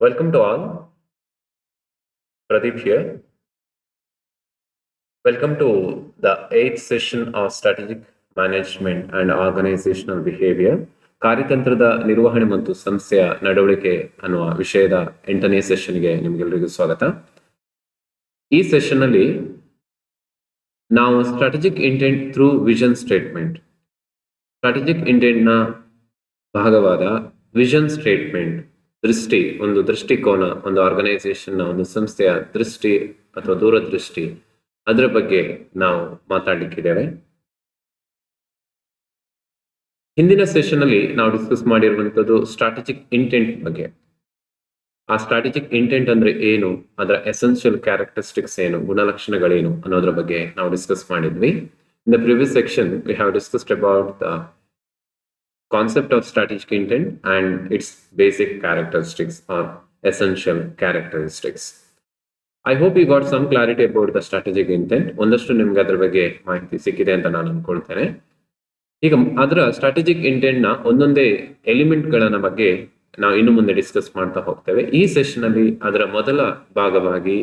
Welcome to all. Pradeep here. Welcome to the eighth session of Strategic Management and Organizational Behavior. ಕಾರ್ಯತಂತ್ರದ ನಿರ್ವಹಣೆ ಮತ್ತು ಸಂಸ್ಥೆಯ ನಡವಳಿಕೆ ಅನ್ನುವ ವಿಷಯದ 8ನೇ ಸೆಷನ್ಗೆ ನಿಮಗೆಲ್ಲರಿಗೂ ಸ್ವಾಗತ. ಈ ಸೆಷನ್ ಅಲ್ಲಿ ನಾವು strategic intent through vision statement, strategic intent ನ ಭಾಗವಾದ ವಿಷನ್ ಸ್ಟೇಟ್ಮೆಂಟ್, ದೃಷ್ಟಿ, ಒಂದು ದೃಷ್ಟಿಕೋನ, ಒಂದು ಆರ್ಗನೈಸೇಷನ್ ನ ಒಂದು ಸಂಸ್ಥೆಯ ದೃಷ್ಟಿ ಅಥವಾ ದೂರದೃಷ್ಟಿ, ಅದರ ಬಗ್ಗೆ ನಾವು ಮಾತಾಡಲಿಕ್ಕಿದ್ದೇವೆ. ಹಿಂದಿನ ಸೆಷನ್ ಅಲ್ಲಿ ನಾವು ಡಿಸ್ಕಸ್ ಮಾಡಿರುವಂತದ್ದು ಸ್ಟ್ರಾಟಜಿಕ್ ಇಂಟೆಂಟ್ ಬಗ್ಗೆ. ಆ ಸ್ಟ್ರಾಟಜಿಕ್ ಇಂಟೆಂಟ್ ಅಂದ್ರೆ ಏನು, ಅದರ ಎಸೆನ್ಷಿಯಲ್ ಕ್ಯಾರೆಕ್ಟರಿಸ್ಟಿಕ್ಸ್ ಏನು, ಗುಣಲಕ್ಷಣಗಳೇನು ಅನ್ನೋದ್ರ ಬಗ್ಗೆ ನಾವು ಡಿಸ್ಕಸ್ ಮಾಡಿದ್ವಿ. In the previous section we have discussed about the concept of strategic intent and its basic characteristics or essential characteristics. I hope you got some clarity about the strategic intent. ಒಂದಷ್ಟು ನಿಮ್ಗೆ ಅದರ ಬಗ್ಗೆ ಮಾಹಿತಿ ಸಿಕ್ಕಿದೆ ಅಂತ ನಾನು ಅನ್ಕೊಳ್ತೇನೆ. ಈಗ ಅದರ ಸ್ಟ್ರಾಟಜಿಕ್ ಇಂಟೆಂಟ್ ನ ಒಂದೊಂದೇ ಎಲಿಮೆಂಟ್ ಗಳನ್ನ ಬಗ್ಗೆ ನಾವು ಇನ್ನು ಮುಂದೆ ಡಿಸ್ಕಸ್ ಮಾಡ್ತಾ ಹೋಗ್ತೇವೆ. ಈ ಸೆಷನ್ ಅಲ್ಲಿ ಅದರ ಮೊದಲ ಭಾಗವಾಗಿ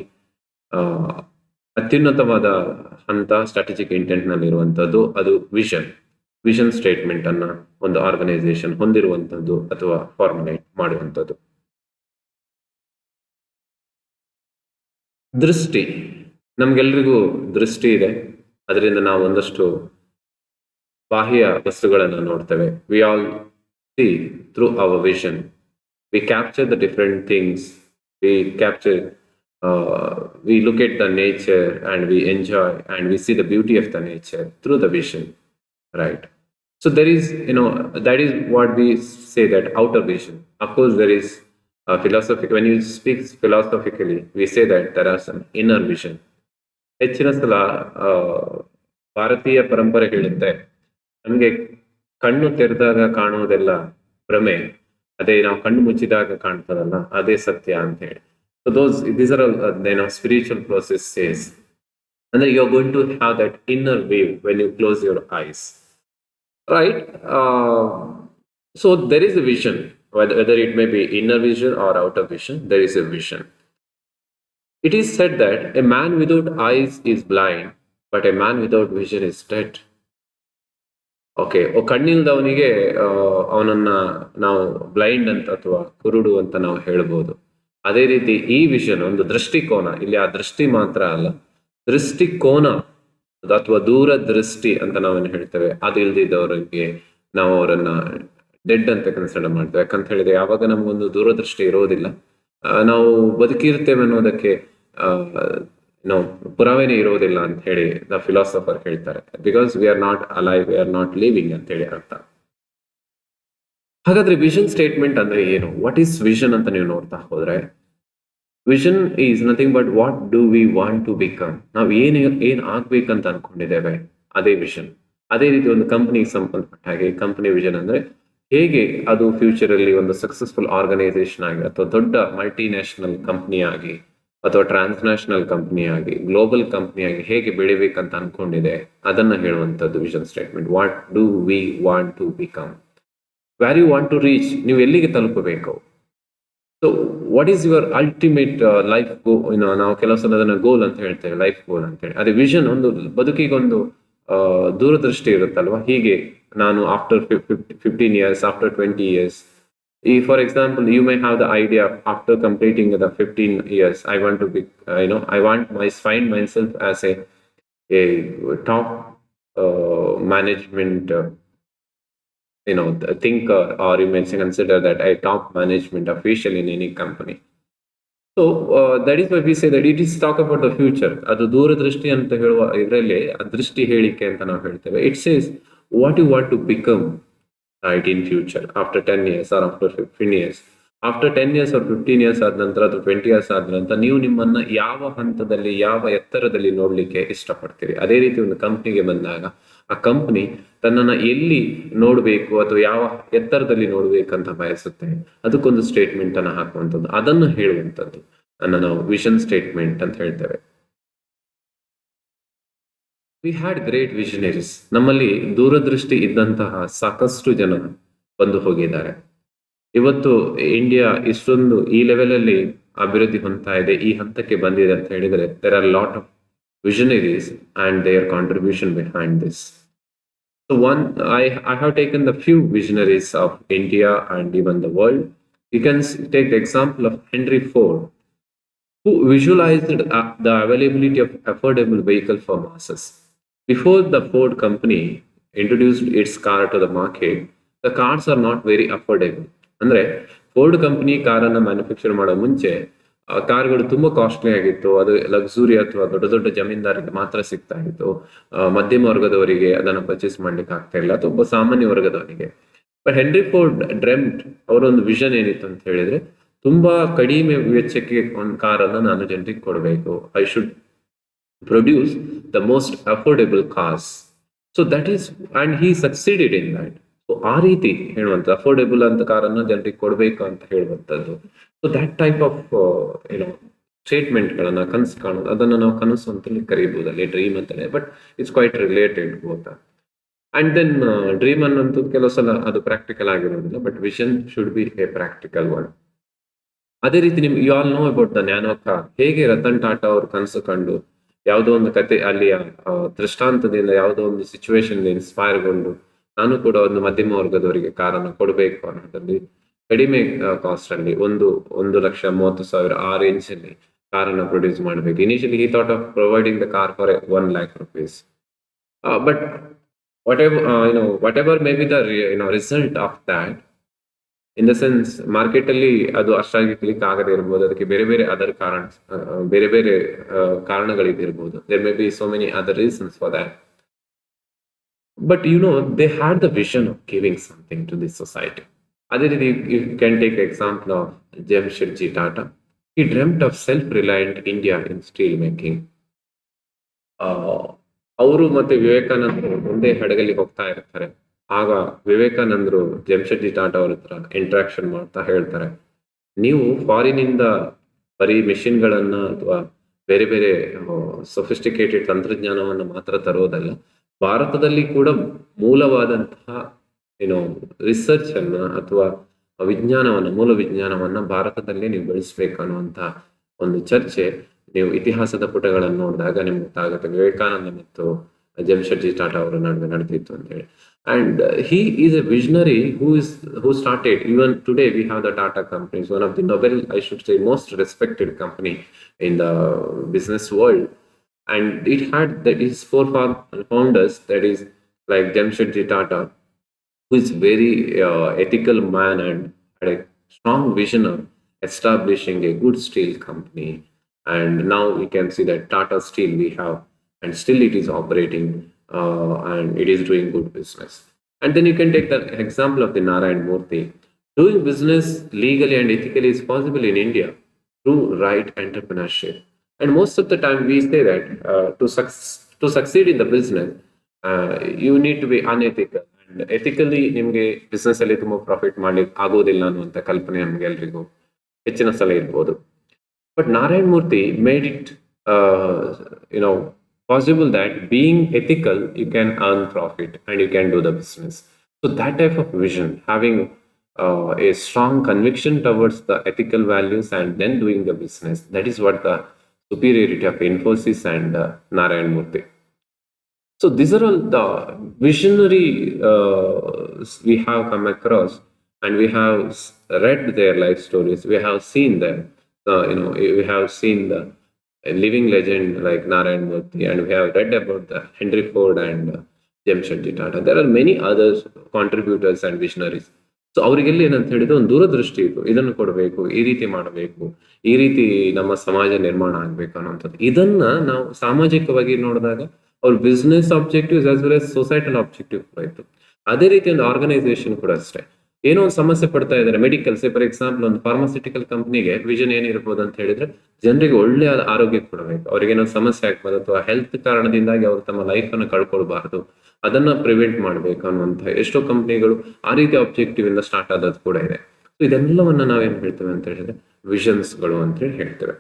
ಅತ್ಯುನ್ನತವಾದ ಹಂತ ಸ್ಟ್ರಾಟಜಿಕ್ ಇಂಟೆಂಟ್ ನಲ್ಲಿ ಇರುವಂತದ್ದು ಅದು ವಿಷನ್ ಸ್ಟೇಟ್ಮೆಂಟ್ ಅನ್ನ ಒಂದು ಆರ್ಗನೈಸೇಷನ್ ಹೊಂದಿರುವಂತದ್ದು ಅಥವಾ ಫಾರ್ಮುಲೇಟ್ ಮಾಡುವಂಥದ್ದು. ದೃಷ್ಟಿ, ನಮ್ಗೆಲ್ರಿಗೂ ದೃಷ್ಟಿ ಇದೆ. ಅದರಿಂದ ನಾವು ಒಂದಷ್ಟು ಬಾಹ್ಯ ವಸ್ತುಗಳನ್ನು ನೋಡ್ತೇವೆ. We all see through our vision. We capture the different things. We look at the nature and we enjoy and we see the beauty of the nature through the vision. Right. So there is, that is what we say, that outer vision. Of course, there is philosophy. When you speak philosophically, we say that there are some inner vision. ಹೆಚ್ಚಿನ ಸಲ ಭಾರತೀಯ ಪರಂಪರೆ ಹೇಳುತ್ತೆ, ನಮಗೆ ಕಣ್ಣು ತೆರೆದಾಗ ಕಾಣುವುದೆಲ್ಲ ಭ್ರಮೆ, ಅದೇ ನಾವು ಕಣ್ಣು ಮುಚ್ಚಿದಾಗ ಕಾಣ್ತದಲ್ಲ ಅದೇ ಸತ್ಯ ಅಂತ ಹೇಳಿ. So these are all spiritual process says. And then you're going to have that inner view when you close your eyes. Right? So there is a vision, whether it may be inner vision or outer vision, there is a vision. It is said that a man without eyes is blind, but a man without vision is dead. Okay, ಕಣ್ಣಿಲ್ದವನಿಗೆ ಅವನನ್ನ ನಾವು blind ಅಂತ ಅಥವಾ ಕುರುಡು ಅಂತ ನಾವು ಹೇಳ್ಬೋದು. ಅದೇ ರೀತಿ ಈ ವಿಷನ್, ಒಂದು ದೃಷ್ಟಿಕೋನ, ಇಲ್ಲಿ ಆ ದೃಷ್ಟಿ ಮಾತ್ರ ಅಲ್ಲ, ದೃಷ್ಟಿಕೋನ ಅಥವಾ ದೂರದೃಷ್ಟಿ ಅಂತ ನಾವೇನು ಹೇಳ್ತೇವೆ, ಅದು ಇಲ್ದಿದ್ದವರಿಗೆ ನಾವು ಅವರನ್ನ ಡೆಡ್ ಅಂತ ಕನ್ಸಿಡರ್ ಮಾಡ್ತೇವೆ. ಯಾಕಂತ ಹೇಳಿದ್ರೆ ಯಾವಾಗ ನಮಗೊಂದು ದೂರದೃಷ್ಟಿ ಇರೋದಿಲ್ಲ, ನಾವು ಬದುಕಿರ್ತೇವೆ ಅನ್ನೋದಕ್ಕೆ ನಾವು ಪುರಾವೆನೇ ಇರೋದಿಲ್ಲ ಅಂತ ಹೇಳಿ ದ ಫಿಲಾಸಫರ್ ಹೇಳ್ತಾರೆ. Because we are not alive, we are not living ಅಂತ ಹೇಳಿ ಅರ್ಥ. ಹಾಗಾದ್ರೆ ವಿಷನ್ ಸ್ಟೇಟ್ಮೆಂಟ್ ಅಂದ್ರೆ ಏನು, ವಾಟ್ ಈಸ್ ವಿಷನ್ ಅಂತ ನೀವು ನೋಡ್ತಾ ಹೋದ್ರೆ, vision is nothing but what do we want to become. ನಾವು ಏನ್ ಆಗ್ಬೇಕಂತ ಅನ್ಕೊಂಡಿದ್ದೇವೆ ಅದೇ ವಿಷನ್. ಅದೇ ರೀತಿ ಒಂದು ಕಂಪನಿಗೆ ಸಂಬಂಧಪಟ್ಟ ಹಾಗೆ ಕಂಪನಿ ವಿಷನ್ ಅಂದ್ರೆ ಹೇಗೆ ಅದು ಫ್ಯೂಚರ್ ಅಲ್ಲಿ ಒಂದು ಸಕ್ಸಸ್ಫುಲ್ ಆರ್ಗನೈಸೇಷನ್ ಆಗಿ ಅಥವಾ ದೊಡ್ಡ ಮಲ್ಟಿ ನ್ಯಾಷನಲ್ ಕಂಪನಿ ಆಗಿ ಅಥವಾ ಟ್ರಾನ್ಸ್ನ್ಯಾಷನಲ್ ಕಂಪನಿ ಆಗಿ ಗ್ಲೋಬಲ್ ಕಂಪನಿ ಆಗಿ ಹೇಗೆ ಬೆಳಿಬೇಕಂತ ಅನ್ಕೊಂಡಿದೆ ಅದನ್ನ ಹೇಳುವಂಥದ್ದು vision statement. What do we want to become, where you want to reach, ನೀವು ಎಲ್ಲಿಗೆ ತಲುಪಬೇಕು. So what is your ultimate life goal, ನಾವು ಕೆಲವು ಸಲ ಅದನ್ನ ಗೋಲ್ ಅಂತ ಹೇಳ್ತೇವೆ, ಲೈಫ್ ಗೋಲ್ ಅಂತ ಹೇಳಿ. ಅದೇ ವಿಷನ್, ಒಂದು ಬದುಕಿಗೊಂದು ದೂರದೃಷ್ಟಿ ಇರುತ್ತಲ್ವಾ. ಹೀಗೆ ನಾನು after 15 years, after 20 years, for example you may have the idea after completing the 15 years I want to be I want find myself as a top management thinker, or you may consider that a top management official in any company. So that is why we say that it is talk about the future. ಅದು ದೂರದೃಷ್ಟಿ ಅಂತ ಹೇಳುವ ಇದರಲ್ಲಿ ದೃಷ್ಟಿ ಹೇಳಿಕೆ ಅಂತ ನಾವು ಹೇಳ್ತೇವೆ. It says what you want to become right in future after 10 years or after 15 years. After 10 years or 15 years ಆದ ನಂತರ ಅಥವಾ 20 years ಆದ ನಂತರ ನೀವು ನಿಮ್ಮನ್ನ ಯಾವ ಹಂತದಲ್ಲಿ, ಯಾವ ಎತ್ತರದಲ್ಲಿ ನೋಡ್ಲಿಕ್ಕೆ ಇಷ್ಟಪಡ್ತೀರಿ. ಅದೇ ರೀತಿ ಒಂದು ಕಂಪ್ನಿಗೆ ಬಂದಾಗ ಆ ಕಂಪನಿ ತನ್ನನ್ನ ಎಲ್ಲಿ ನೋಡ್ಬೇಕು ಅಥವಾ ಯಾವ ಎತ್ತರದಲ್ಲಿ ನೋಡ್ಬೇಕಂತ ಬಯಸುತ್ತೆ, ಅದಕ್ಕೊಂದು ಸ್ಟೇಟ್ಮೆಂಟ್ ಅನ್ನ ಹಾಕುವಂಥದ್ದು, ಅದನ್ನು ಹೇಳುವಂಥದ್ದು ನಾವು ವಿಷನ್ ಸ್ಟೇಟ್ಮೆಂಟ್ ಅಂತ ಹೇಳ್ತೇವೆ. We had great visionaries. ನಮ್ಮಲ್ಲಿ ದೂರದೃಷ್ಟಿ ಇದ್ದಂತಹ ಸಾಕಷ್ಟು ಜನ ಬಂದು ಹೋಗಿದ್ದಾರೆ. ಇವತ್ತು ಇಂಡಿಯಾ ಇಷ್ಟೊಂದು ಈ ಲೆವೆಲ್ ಅಲ್ಲಿ ಅಭಿವೃದ್ಧಿ ಹೊಂದ್ತಾ ಇದೆ, ಈ ಹಂತಕ್ಕೆ ಬಂದಿದೆ ಅಂತ ಹೇಳಿದ್ರೆ there are lot of visionaries and their contribution behind this. So I have taken the few visionaries of India and even the world. You can take the example of Henry Ford, who visualized the availability of affordable vehicle for masses. Before the Ford company introduced its car to the market, the cars are not very affordable. ಅಂದ್ರೆ Ford company ಕಾರನ್ನ manufacture ಮಾಡೋ ಮುಂಚೆ ಕಾರ್ಗಳು ತುಂಬಾ costly ಆಗಿತ್ತು. ಅದು luxury ಅಥವಾ ದೊಡ್ಡ ದೊಡ್ಡ ಜಮೀನ್ದಾರಿಗೆ ಮಾತ್ರ ಸಿಗ್ತಾ ಇತ್ತು. ಮಧ್ಯಮ ವರ್ಗದವರಿಗೆ ಅದನ್ನ ಪರ್ಚೇಸ್ ಮಾಡ್ಲಿಕ್ಕೆ ಆಗ್ತಾ ಇಲ್ಲ, ಅಥವಾ ಒಬ್ಬ ಸಾಮಾನ್ಯ ವರ್ಗದವರಿಗೆ. ಬಟ್ ಹೆನ್ರಿ ಫೋರ್ಡ್ ಡ್ರೆಮ್ಟ್, ಅವರೊಂದು ವಿಷನ್ ಏನಿತ್ತು ಅಂತ ಹೇಳಿದ್ರೆ, ತುಂಬಾ ಕಡಿಮೆ ವೆಚ್ಚಕ್ಕೆ ಒಂದು ಕಾರನ್ನು ನಾನು ಜನರಿಗೆ ಕೊಡಬೇಕು. I should produce the most affordable cars. So that is and he succeeded in that. So ಆ ರೀತಿ ಹೇಳುವಂತ ಅಫೋರ್ಡೆಬಲ್ ಅಂತ ಕಾರನ್ನು ಜನರಿಗೆ ಕೊಡಬೇಕು ಅಂತ ಹೇಳುವಂತದ್ದು. So that type of statement ಗಳನ್ನ, ಕನಸು ಕಾಣೋದು, ಅದನ್ನ ನಾವು ಕನಸು ಅಂತಲೇ ಕರೀಬಹುದು ಅಲ್ಲಿ, ಡ್ರೀಮ್ ಅಂತಾನೆ. But it's quite related both. And then dream ಅನ್ನೋದು ಕೆಲವು ಸಲ ಅದು ಪ್ರಾಕ್ಟಿಕಲ್ ಆಗಿರೋದಿಲ್ಲ, but vision should be a practical one. ಅದೇ ರೀತಿ ನಿಮ್ಗೆ you all know about the Nano car. ಹೇಗೆ ರತನ್ ಟಾಟಾ ಅವರು ಕನಸು ಕಂಡು ಯಾವುದೋ ಒಂದು ಕತೆ ಅಲ್ಲಿಯ ದೃಷ್ಟಾಂತದಿಂದ, ಯಾವುದೋ ಒಂದು ಸಿಚುವೇಶನ್ ಇನ್ಸ್ಪೈರ್ಗೊಂಡು ನಾನು ಕೂಡ ಒಂದು ಮಧ್ಯಮ ವರ್ಗದವರಿಗೆ ಕಾರನ್ನು ಕೊಡಬೇಕು ಅನ್ನೋದ್ರಲ್ಲಿ, ಕಡಿಮೆ ಕಾಸ್ಟ್ ಅಲ್ಲಿ 1,30,30,000 ಆ ರೇಂಜ್ ಅಲ್ಲಿ ಕಾರನ್ನು ಪ್ರೊಡ್ಯೂಸ್ ಮಾಡಬೇಕು. Initially he thought of providing the car for 1,00,000 rupees. But whatever may be the result of that, in the sense market ಅಲ್ಲಿ ಅದು ಅಷ್ಟಾಗಿ ಕ್ಲಿಕ್ ಆಗದೆ ಇರ್ಬೋದು. ಅದಕ್ಕೆ ಬೇರೆ ಬೇರೆ ಅದರ್ ಕಾರಣ, ಬೇರೆ ಬೇರೆ ಕಾರಣಗಳಿದಿರ್ಬೋದು. There may be so many other reasons for that. But they had the vision of giving something to this society. ಅದೇ ರೀತಿ you can take the example of Jamshedji Tata. He dreamt of self-reliant India in steel making. ಅವರು ಮತ್ತೆ ವಿವೇಕಾನಂದರು ಒಂದೇ ಹಡಗಲ್ಲಿ ಹೋಗ್ತಾ ಇರ್ತಾರೆ. ಆಗ ವಿವೇಕಾನಂದರು ಜಮ್ಶೆಡ್ಜಿ ಟಾಟಾ ಅವ್ರ ಹತ್ರ ಇಂಟ್ರಾಕ್ಷನ್ ಮಾಡ್ತಾ ಹೇಳ್ತಾರೆ, ನೀವು ಫಾರಿನಿಂದ ಬರೀ ಮೆಷಿನ್ಗಳನ್ನ ಅಥವಾ ಬೇರೆ ಬೇರೆ ಸೊಫಿಸ್ಟಿಕೇಟೆಡ್ ತಂತ್ರಜ್ಞಾನವನ್ನು ಮಾತ್ರ ತರೋದಲ್ಲ, ಭಾರತದಲ್ಲಿ ಕೂಡ ಮೂಲವಾದಂತಹ ರಿಸರ್ಚ್ ಅನ್ನ ಅಥವಾ ಮೂಲ ವಿಜ್ಞಾನವನ್ನ ಭಾರತದಲ್ಲೇ ನೀವು ಬೆಳೆಸ್ಬೇಕು ಅನ್ನುವಂತ ಒಂದು ಚರ್ಚೆ ನೀವು ಇತಿಹಾಸದ ಪುಟಗಳನ್ನು ನೋಡಿದಾಗ ನಿಮ್ಗೆ ಗೊತ್ತಾಗುತ್ತೆ, ವಿವೇಕಾನಂದ ಮತ್ತು ಜಮ್ಶೆಡ್ಜಿ ಟಾಟಾ ಅವರ ನಡುವೆ ನಡೆದಿತ್ತು ಅಂತ ಹೇಳಿ. And he is a visionary who started, even today we have the Tata companies, one of the Nobel, I should say, most respected company in the business world. And it had his four founders, that is like Jamshedji Tata, who is very ethical man and had a strong vision of establishing a good steel company. And now we can see that Tata Steel we have, and still it is operating, and it is doing good business. And then you can take the example of the Narayan Murthy. Doing business legally and ethically is possible in India through right entrepreneurship. And most of the time we say that to succeed in the business, you need to be unethical. And ethically ನಿಮಗೆ business ಅಲ್ಲಿ ತುಂಬಾ profit ಮಾಡ್ಲಿಕ್ಕೆ ಆಗೋದಿಲ್ಲ ಅನ್ನುವಂಥ ಕಲ್ಪನೆ ನಮ್ಗೆ ಎಲ್ರಿಗೂ ಹೆಚ್ಚಿನ ಸಲ ಇರ್ಬೋದು. But Narayan Murthy made it, possible that being ethical, you can earn profit and you can do the business. So that type of vision, having a strong conviction towards the ethical values and then doing the business, that is what the superiority of Infosys and Narayan Murthy. So these are all the visionary we have come across, and we have read their life stories. We have seen them. We have seen the living legend like Narayan Murthy, and we have read about the Henry Ford and Jamshedji Tata. There are many other contributors and visionaries. So ಅವರಿಗೆಲ್ಲ ಏನಂತ ಹೇಳಿದ್ರೆ ಒಂದು ದೂರದೃಷ್ಟಿ ಇತ್ತು, ಇದನ್ನು ಕೊಡಬೇಕು, ಈ ರೀತಿ ಮಾಡಬೇಕು, ಈ ರೀತಿ ನಮ್ಮ ಸಮಾಜ ನಿರ್ಮಾಣ ಆಗ್ಬೇಕು ಅನ್ನೋಂಥದ್ದು. ಇದನ್ನ ನಾವು ಸಾಮಾಜಿಕವಾಗಿ ನೋಡಿದಾಗ ಅವ್ರ business objectives as well as societal objective ಕೂಡ ಇತ್ತು. ಅದೇ ರೀತಿ ಒಂದು ಆರ್ಗನೈಸೇಷನ್ ಕೂಡ ಅಷ್ಟೇ. ಏನೋ ಒಂದು ಸಮಸ್ಯೆ ಪಡ್ತಾ ಇದ್ದಾರೆ, ಮೆಡಿಕಲ್ಸ್ ಫಾರ್ ಎಕ್ಸಾಂಪಲ್, ಒಂದು ಫಾರ್ಮಾಸ್ಯೂಟಿಕಲ್ ಕಂಪ್ನಿಗೆ ವಿಷನ್ ಏನಿರ್ಬೋದು ಅಂತ ಹೇಳಿದ್ರೆ, ಜನರಿಗೆ ಒಳ್ಳೆ ಆರೋಗ್ಯ ಕೊಡಬೇಕು, ಅವ್ರಿಗೆ ಏನೋ ಸಮಸ್ಯೆ ಆಗ್ಬೋದು ಅಥವಾ ಹೆಲ್ತ್ ಕಾರಣದಿಂದಾಗಿ ಅವರು ತಮ್ಮ ಲೈಫ್ ಅನ್ನು ಕಳ್ಕೊಳ್ಬಾರ್ದು, ಅದನ್ನ ಪ್ರಿವೆಂಟ್ ಮಾಡ್ಬೇಕು ಅನ್ನುವಂಥ ಎಷ್ಟೋ ಕಂಪ್ನಿಗಳು ಆ ರೀತಿ ಆಬ್ಜೆಕ್ಟಿವ್ ಇಂದ ಸ್ಟಾರ್ಟ್ ಆದದ್ದು ಕೂಡ ಇದೆ. ಸೊ ಇದೆಲ್ಲವನ್ನ ನಾವೇನ್ ಹೇಳ್ತೇವೆ ಅಂತ ಹೇಳಿದ್ರೆ ವಿಷನ್ಸ್ಗಳು ಅಂತ ಹೇಳಿ ಹೇಳ್ತೇವೆ.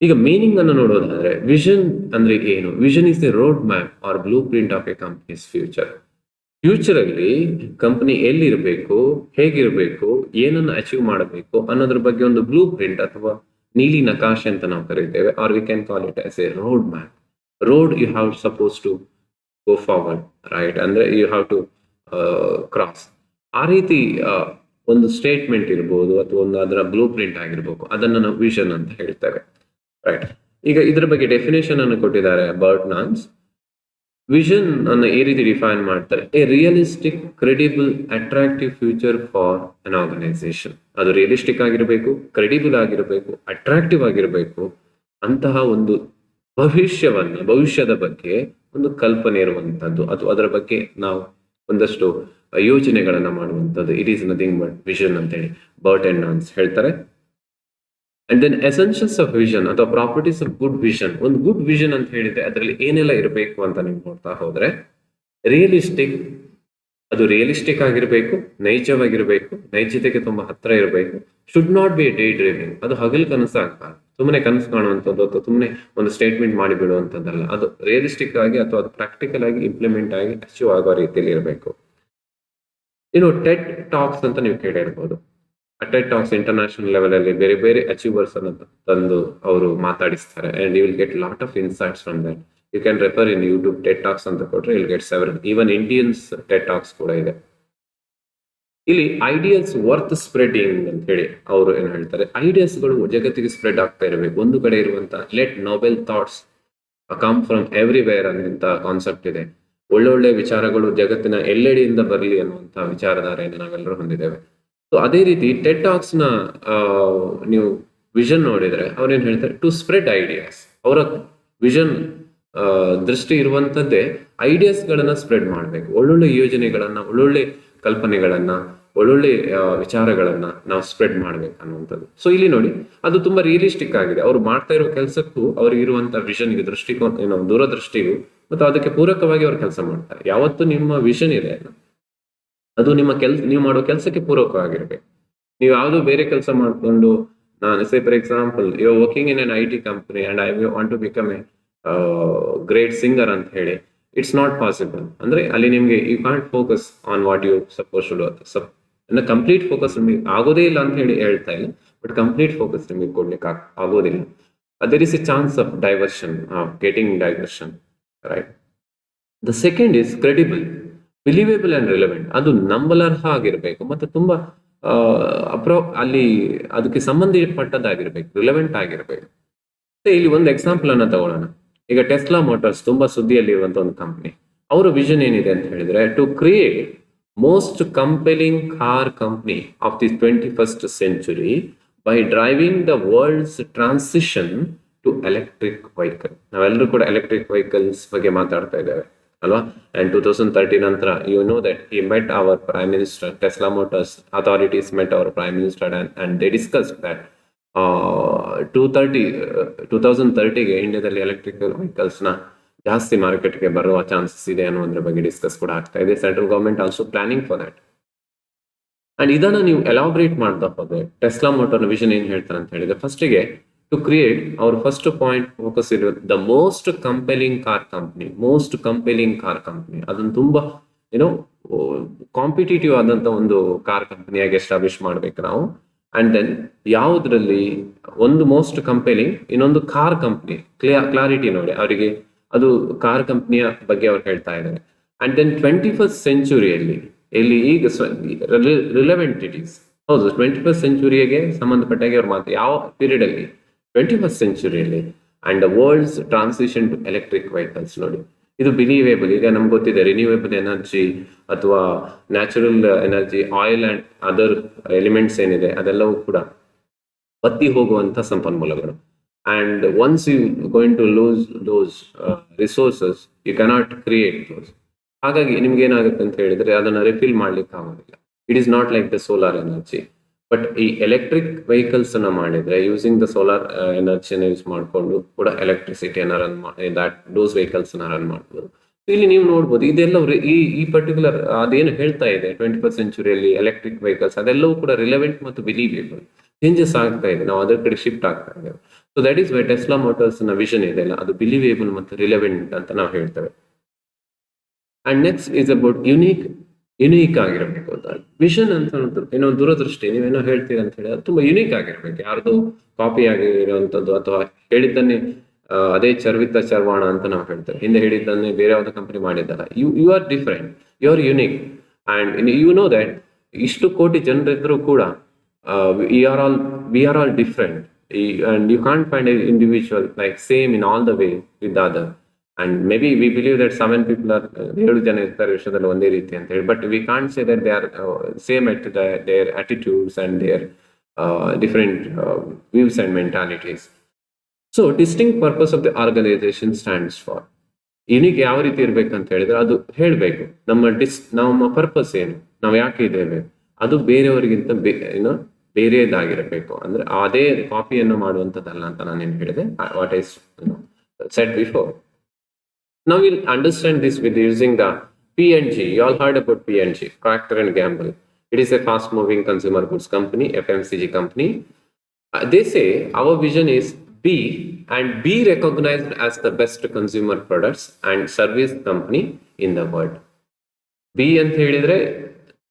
ಈಗ ಮೀನಿಂಗ್ ಅನ್ನು ನೋಡೋದಾದ್ರೆ, ವಿಷನ್ ಅಂದ್ರೆ ಏನು? Vision is the road map or blueprint of a company's future. Future ಅಲ್ಲಿ ಕಂಪನಿ ಎಲ್ಲಿರಬೇಕು, ಹೇಗಿರಬೇಕು, ಏನನ್ನು ಅಚೀವ್ ಮಾಡಬೇಕು ಅನ್ನೋದ್ರ ಬಗ್ಗೆ ಒಂದು ಬ್ಲೂ ಪ್ರಿಂಟ್ ಅಥವಾ ನೀಲಿ ನಕಾಶೆ ಅಂತ ನಾವು ಕರೀತೇವೆ, are we can call it as a road map. Road you have suppose to go forward, right, ಅಂದ್ರೆ ಯು ಹ್ಯಾವ್ ಟು ಕ್ರಾಸ್. ಆ ರೀತಿ ಒಂದು ಸ್ಟೇಟ್ಮೆಂಟ್ ಇರ್ಬೋದು ಅಥವಾ ಒಂದು ಅದರ ಬ್ಲೂ ಪ್ರಿಂಟ್ ಆಗಿರ್ಬೇಕು, ಅದನ್ನ ನಾವು ವಿಷನ್ ಅಂತ ಹೇಳ್ತೇವೆ, ರೈಟ್. ಈಗ ಇದ್ರ ಬಗ್ಗೆ ಡೆಫಿನೇಷನ್ ಅನ್ನು ಕೊಟ್ಟಿದ್ದಾರೆ ಬರ್ಟ್ ನಾನ್ಸ್. ವಿಷನ್ ಅನ್ನು ಈ ರೀತಿ ಡಿಫೈನ್ ಮಾಡ್ತಾರೆ: a realistic, credible, attractive future for an organisation. ಅದು ರಿಯಲಿಸ್ಟಿಕ್ ಆಗಿರಬೇಕು, ಕ್ರೆಡಿಬಲ್ ಆಗಿರಬೇಕು, ಅಟ್ರಾಕ್ಟಿವ್ ಆಗಿರಬೇಕು. ಅಂತಹ ಒಂದು ಭವಿಷ್ಯದ ಬಗ್ಗೆ ಒಂದು ಕಲ್ಪನೆ ಇರುವಂತದ್ದು, ಅಥವಾ ಅದರ ಬಗ್ಗೆ ನಾವು ಒಂದಷ್ಟು ಯೋಚನೆಗಳನ್ನ ಮಾಡುವಂಥದ್ದು. It is nothing but vision ಅಂತ ಹೇಳಿ ಬರ್ಟ್ ಅಂಡ್ ನಾನ್ಸ್ ಹೇಳ್ತಾರೆ. And then essentials of vision ಅಥವಾ ಪ್ರಾಪರ್ಟೀಸ್ ಆಫ್ ಗುಡ್ ವಿಷನ್. ಒಂದು ಗುಡ್ ವಿಷನ್ ಅಂತ ಹೇಳಿದ್ರೆ ಅದರಲ್ಲಿ ಏನೆಲ್ಲ ಇರಬೇಕು ಅಂತ ನೀವು ನೋಡ್ತಾ ಹೋದ್ರೆ, ರಿಯಲಿಸ್ಟಿಕ್, ಅದು ರಿಯಲಿಸ್ಟಿಕ್ ಆಗಿರಬೇಕು, ನೈಜವಾಗಿರಬೇಕು, ನೈಜತೆಗೆ ತುಂಬಾ ಹತ್ರ ಇರಬೇಕು. Should not be day dreaming, ಅದು ಹಗಲು ಕನಸು ಆಗ್ಬಾರ್ದು, ಸುಮ್ಮನೆ ಕನಸು ಕಾಣುವಂಥದ್ದು ಅಥವಾ ಸುಮ್ಮನೆ ಒಂದು ಸ್ಟೇಟ್ಮೆಂಟ್ ಮಾಡಿ ಬಿಡುವಂಥದ್ದಲ್ಲ. ಅದು ರಿಯಲಿಸ್ಟಿಕ್ ಆಗಿ ಅಥವಾ ಅದು ಪ್ರಾಕ್ಟಿಕಲ್ ಆಗಿ ಇಂಪ್ಲಿಮೆಂಟ್ ಆಗಿ ಅಚೀವ್ ಆಗೋ ರೀತಿಯಲ್ಲಿ ಇರಬೇಕು. ಇನ್ನು ಟೆಡ್ ಟಾಕ್ಸ್ ಅಂತ ನೀವು ಕೇಳಿರ್ಬೋದು. ಟೆಡ್ ಟಾಕ್ಸ್ ಇಂಟರ್ನ್ಯಾಷನಲ್ ಲೆವೆಲ್ ಅಲ್ಲಿ ಬೇರೆ ಬೇರೆ ಅಚೀವರ್ಸ್ ಅನ್ನು ತಂದು ಅವರು ಮಾತಾಡಿಸ್ತಾರೆ. And you will get lot of insights from that. You can refer in YouTube TED talks ಅಂತ ಕೊಟ್ರೆ will get several. Even Indians TED talks ಕೂಡ ಇದೆ. ಇಲ್ಲಿ ಐಡಿಯಾಸ್ ವರ್ತ್ ಸ್ಪ್ರೆಡಿಂಗ್ ಅಂತ ಹೇಳಿ ಅವರು ಏನ್ ಹೇಳ್ತಾರೆ, ಐಡಿಯಾಸ್ ಗಳು ಜಗತ್ತಿಗೆ ಸ್ಪ್ರೆಡ್ ಆಗ್ತಾ ಇರಬೇಕು. ಒಂದು ಕಡೆ ಇರುವಂತ let Nobel thoughts come from everywhere ಅನ್ನುವಂತ ಕಾನ್ಸೆಪ್ಟ್ ಇದೆ. ಒಳ್ಳೊಳ್ಳೆ ವಿಚಾರಗಳು ಜಗತ್ತಿನ ಎಲ್ಲೆಡೆಯಿಂದ ಬರಲಿ ಅನ್ನುವಂತ ವಿಚಾರಧಾರೆಯನ್ನು ನಾವೆಲ್ಲರೂ ಹೊಂದಿದ್ದೇವೆ. ಸೊ ಅದೇ ರೀತಿ ಟೆಡ್ ಟಾಕ್ಸ್ ನ ನೀವು ವಿಷನ್ ನೋಡಿದ್ರೆ ಅವ್ರೇನ್ ಹೇಳ್ತಾರೆ, ಟು ಸ್ಪ್ರೆಡ್ ಐಡಿಯಾಸ್. ಅವರ ವಿಷನ್ ದೃಷ್ಟಿ ಇರುವಂತದ್ದೇ ಐಡಿಯಾಸ್ ಗಳನ್ನ ಸ್ಪ್ರೆಡ್ ಮಾಡ್ಬೇಕು. ಒಳ್ಳೊಳ್ಳೆ ಯೋಜನೆಗಳನ್ನ, ಒಳ್ಳೊಳ್ಳೆ ಕಲ್ಪನೆಗಳನ್ನ, ಒಳ್ಳೊಳ್ಳೆ ವಿಚಾರಗಳನ್ನ ನಾವು ಸ್ಪ್ರೆಡ್ ಮಾಡ್ಬೇಕು ಅನ್ನುವಂಥದ್ದು. ಸೊ ಇಲ್ಲಿ ನೋಡಿ, ಅದು ತುಂಬಾ ರಿಯಲಿಸ್ಟಿಕ್ ಆಗಿದೆ. ಅವ್ರು ಮಾಡ್ತಾ ಇರೋ ಕೆಲಸಕ್ಕೂ ಅವ್ರಿಗೆ ಇರುವಂತಹ ವಿಷನ್ಗೆ, ದೃಷ್ಟಿಕೋನ ಏನೋ ದೂರದೃಷ್ಟಿಗೂ ಮತ್ತು ಅದಕ್ಕೆ ಪೂರಕವಾಗಿ ಅವ್ರು ಕೆಲಸ ಮಾಡ್ತಾರೆ. ಯಾವತ್ತು ನಿಮ್ಮ ವಿಷನ್ ಇದೆ ಅದು ನಿಮ್ಮ ನೀವು ಮಾಡೋ ಕೆಲಸಕ್ಕೆ ಪೂರಕವಾಗಿರ್ಬೇಕು. ನೀವು ಯಾವ್ದೋ ಬೇರೆ ಕೆಲಸ ಮಾಡ್ಕೊಂಡು, ನಾನು say for example you are working in an IT company and I want to become a great singer ಅಂತ ಹೇಳಿ, ಇಟ್ಸ್ ನಾಟ್ ಪಾಸಿಬಲ್. ಅಂದ್ರೆ ಅಲ್ಲಿ ನಿಮ್ಗೆ you can't focus on what you suppose to do. Complete focus ನಿಮಗೆ ಆಗೋದೇ ಇಲ್ಲ ಅಂತ ಹೇಳಿ ಹೇಳ್ತಾ ಇಲ್ಲ, ಬಟ್ ಕಂಪ್ಲೀಟ್ ಫೋಕಸ್ ನಿಮಗೆ ಕೊಡ್ಲಿಕ್ಕೆ ಆಗೋದಿಲ್ಲ. There is a chance of diversion, of getting diversion, right. The second is credible, believable and relevant. ಅದು ನಂಬಲರ್ಹ ಆಗಿರ್ಬೇಕು ಮತ್ತು ತುಂಬಾ ಅಲ್ಲಿ ಅದಕ್ಕೆ ಸಂಬಂಧಪಟ್ಟದ್ದಾಗಿರ್ಬೇಕು, ರಿಲೆವೆಂಟ್ ಆಗಿರ್ಬೇಕು. ಇಲ್ಲಿ ಒಂದು ಎಕ್ಸಾಂಪಲ್ ಅನ್ನ ತಗೊಳ್ಳೋಣ. ಈಗ ಟೆಸ್ಲಾ ಮೋಟಾರ್ಸ್ ತುಂಬಾ ಸುದ್ದಿಯಲ್ಲಿರುವಂತ ಒಂದು ಕಂಪನಿ. ಅವರ ವಿಷನ್ ಏನಿದೆ ಅಂತ ಹೇಳಿದ್ರೆ, to create most compelling car company of the 21st century by driving the world's transition to electric vehicle. ನಾವೆಲ್ಲರೂ ಕೂಡ ಎಲೆಕ್ಟ್ರಿಕ್ ವೆಹಿಕಲ್ಸ್ ಬಗ್ಗೆ ಮಾತಾಡ್ತಾ ಇದ್ದೇವೆ ಅಲ್ವಾ. ಅಂಡ್ 2030 ನಂತರ you know that he met our prime minister. Tesla Motors authorities met our prime minister and they discuss that 2030ಗೆ ಇಂಡಿಯಾದಲ್ಲಿ electrical vehicles ನ ಜಾಸ್ತಿ ಮಾರ್ಕೆಟ್ಗೆ ಬರುವ ಚಾನ್ಸಸ್ ಇದೆ ಅನ್ನೋದ್ರ ಬಗ್ಗೆ ಡಿಸ್ಕಸ್ ಕೂಡ ಆಗ್ತಾ ಇದೆ. Central government also planning for that. And ಇದನ್ನ ನೀವು ಎಲಾಬ್ರೇಟ್ ಮಾಡ್ತಾ ಹೋದ್ರೆ, ಟೆಸ್ಲಾ ಮೋಟಾರ್ ವಿಷನ್ ಏನ್ ಹೇಳ್ತಾರೆ ಅಂತ ಹೇಳಿದ್ರೆ, ಫಸ್ಟಿಗೆ ಟು ಕ್ರಿಯೇಟ್, ಅವ್ರ ಫಸ್ಟ್ ಪಾಯಿಂಟ್ ಫೋಕಸ್ ಇರೋದು the most compelling car company. Most compelling car company, ಅದನ್ನ ತುಂಬಾ ಏನೋ ಕಾಂಪಿಟೇಟಿವ್ ಆದಂತ ಒಂದು ಕಾರ್ ಕಂಪನಿಯಾಗಿ ಎಸ್ಟಾಬ್ಲಿಷ್ ಮಾಡ್ಬೇಕು ನಾವು. ಅಂಡ್ ದೆನ್ ಯಾವುದ್ರಲ್ಲಿ ಒಂದು ಮೋಸ್ಟ್ ಕಂಪೆಲಿಂಗ್, ಇನ್ನೊಂದು ಕಾರ್ ಕಂಪನಿ. ಕ್ಲಾರಿಟಿ ನೋಡಿ ಅವರಿಗೆ, ಅದು ಕಾರ್ ಕಂಪನಿಯ ಬಗ್ಗೆ ಅವ್ರು ಹೇಳ್ತಾ ಇದ್ದಾರೆ. ಅಂಡ್ ದೆನ್ 21st centuryಯಲ್ಲಿ ಇಲ್ಲಿ ಈಗ ರಿಲೆವೆಂಟ್ ಇಟ್ ಈಸ್. ಹೌದು, 21st centuryಗೆ ಸಂಬಂಧಪಟ್ಟಾಗೆ ಅವ್ರ ಮಾತು ಯಾವ ಪೀರಿಯಡ್ ಅಲ್ಲಿ, 21st centuryಯಲ್ಲಿ. And the world's transition to electric vehicles. ನೋಡಿ, ಇದು ಬಿಲೀವೇಬಲ್. ಈಗ ನಮ್ಗೆ ಗೊತ್ತಿದೆ ರಿನ್ಯೂವೇಬಲ್ ಎನರ್ಜಿ ಅಥವಾ natural energy, oil and other elements ಏನಿದೆ ಅದೆಲ್ಲವೂ ಕೂಡ ಬತ್ತಿ ಹೋಗುವಂತ ಸಂಪನ್ಮೂಲಗಳು. And once you going to lose those resources, you cannot create those. ಹಾಗಾಗಿ ನಿಮ್ಗೆ ಏನಾಗುತ್ತೆ ಅಂತ ಹೇಳಿದ್ರೆ ಅದನ್ನ ರಿಫಿಲ್ ಮಾಡ್ಲಿಕ್ಕೆ ಆಗೋದಿಲ್ಲ. It is not like the solar energy. But ಈ ಎಲೆಕ್ಟ್ರಿಕ್ ವೆಹಿಕಲ್ಸ್ ಅನ್ನ ಮಾಡಿದ್ರೆ, ಯೂಸಿಂಗ್ ದ ಸೋಲಾರ್ ಎನರ್ಜಿನ ಯೂಸ್ ಮಾಡಿಕೊಂಡು ಕೂಡ ಎಲೆಕ್ಟ್ರಿಸಿಟಿಯನ್ನ ರನ್ ಮಾಡಿ ದೋಸ್ ವೆಹಿಕಲ್ಸ್ ರನ್ ಮಾಡ್ಬೋದು. ಇಲ್ಲಿ ನೀವು ನೋಡ್ಬೋದು ಇದೆಲ್ಲ ಈ ಪರ್ಟಿಕ್ಯುಲರ್ ಅದೇನು ಹೇಳ್ತಾ ಇದೆ 21st centuryಯಲ್ಲಿ ಎಲೆಕ್ಟ್ರಿಕ್ ವೆಹಿಕಲ್ಸ್, ಅದೆಲ್ಲವೂ ಕೂಡ ರಿಲೆವೆಂಟ್ ಮತ್ತು ಬಿಲೀವೇಬಲ್. ಚೇಂಜಸ್ ಆಗ್ತಾ ಇದೆ, ನಾವು ಅದರ ಕಡೆ ಶಿಫ್ಟ್ ಆಗ್ತಾ ಇದ್ದೇವೆ. So that is why Tesla Motors ನ ವಿಷನ್ ಇದೆ ಅಲ್ಲ, ಅದು ಬಿಲೀವೇಬಲ್ ಮತ್ತು ರಿಲೆವೆಂಟ್ ಅಂತ ನಾವು ಹೇಳ್ತೇವೆ. And next is about unique ಆಗಿರಬೇಕು ಅಂತ. ವಿಷನ್ ಅಂತ ಏನೋ ದುರದೃಷ್ಟಿ, ನೀವೇನೋ ಹೇಳ್ತೀರ ಅಂತ ಹೇಳಿ ಅದು ತುಂಬಾ ಯುನೀಕ್ ಆಗಿರ್ಬೇಕು. ಯಾರ್ದು ಕಾಪಿ ಆಗಿರುವಂತದ್ದು ಅಥವಾ ಹೇಳಿದ್ದನ್ನೇ ಅದೇ ಚರ್ವಿತ ಚರ್ವಾಣ ಅಂತ ನಾವು ಹೇಳ್ತೇವೆ, ಹಿಂದೆ ಹೇಳಿದ್ದನ್ನೇ ಬೇರೆ ಯಾವ್ದು ಕಂಪನಿ ಮಾಡಿದ್ದಲ್ಲ. You are different, you are unique. And you know that ಇಷ್ಟು ಕೋಟಿ ಜನರಿದ್ರು ಕೂಡ we are all different, and you can't find a individual like same in all the way with other. And maybe we believe that 7 people are 7 ಜನ ಇರ್ತಾರೆ ವಿಷಯದಲ್ಲಿ ಒಂದೇ ರೀತಿ ಅಂತ ಹೇಳಿ, but we can't say that they are same at their attitudes and their different views and mentalities. So distinct purpose of the organisation stands for. Unique ಯಾವ ರೀತಿ ಇರ್ಬೇಕಂತ ಹೇಳಿದ್ರೆ ಅದು ಹೇಳ್ಬೇಕು, ನಮ್ಮ ಪರ್ಪಸ್ ಏನು, ನಾವು ಯಾಕೆ ಇದ್ದೇವೆ, ಅದು ಬೇರೆಯವರಿಗಿಂತ ಬೇರೆದಾಗಿರಬೇಕು. ಅಂದ್ರೆ ಅದೇ ಕಾಪಿಯನ್ನು ಮಾಡುವಂತದ್ದಲ್ಲ ಅಂತ ನಾನೇನು ಹೇಳಿದೆ. What is said before. Now we'll understand this with using the P&G. You all heard about P&G, Procter and Gamble. It is a fast-moving consumer goods company, FMCG company. They say our vision is be recognized as the best consumer products and service company in the world. B ಅಂತ ಹೇಳಿದ್ರೆ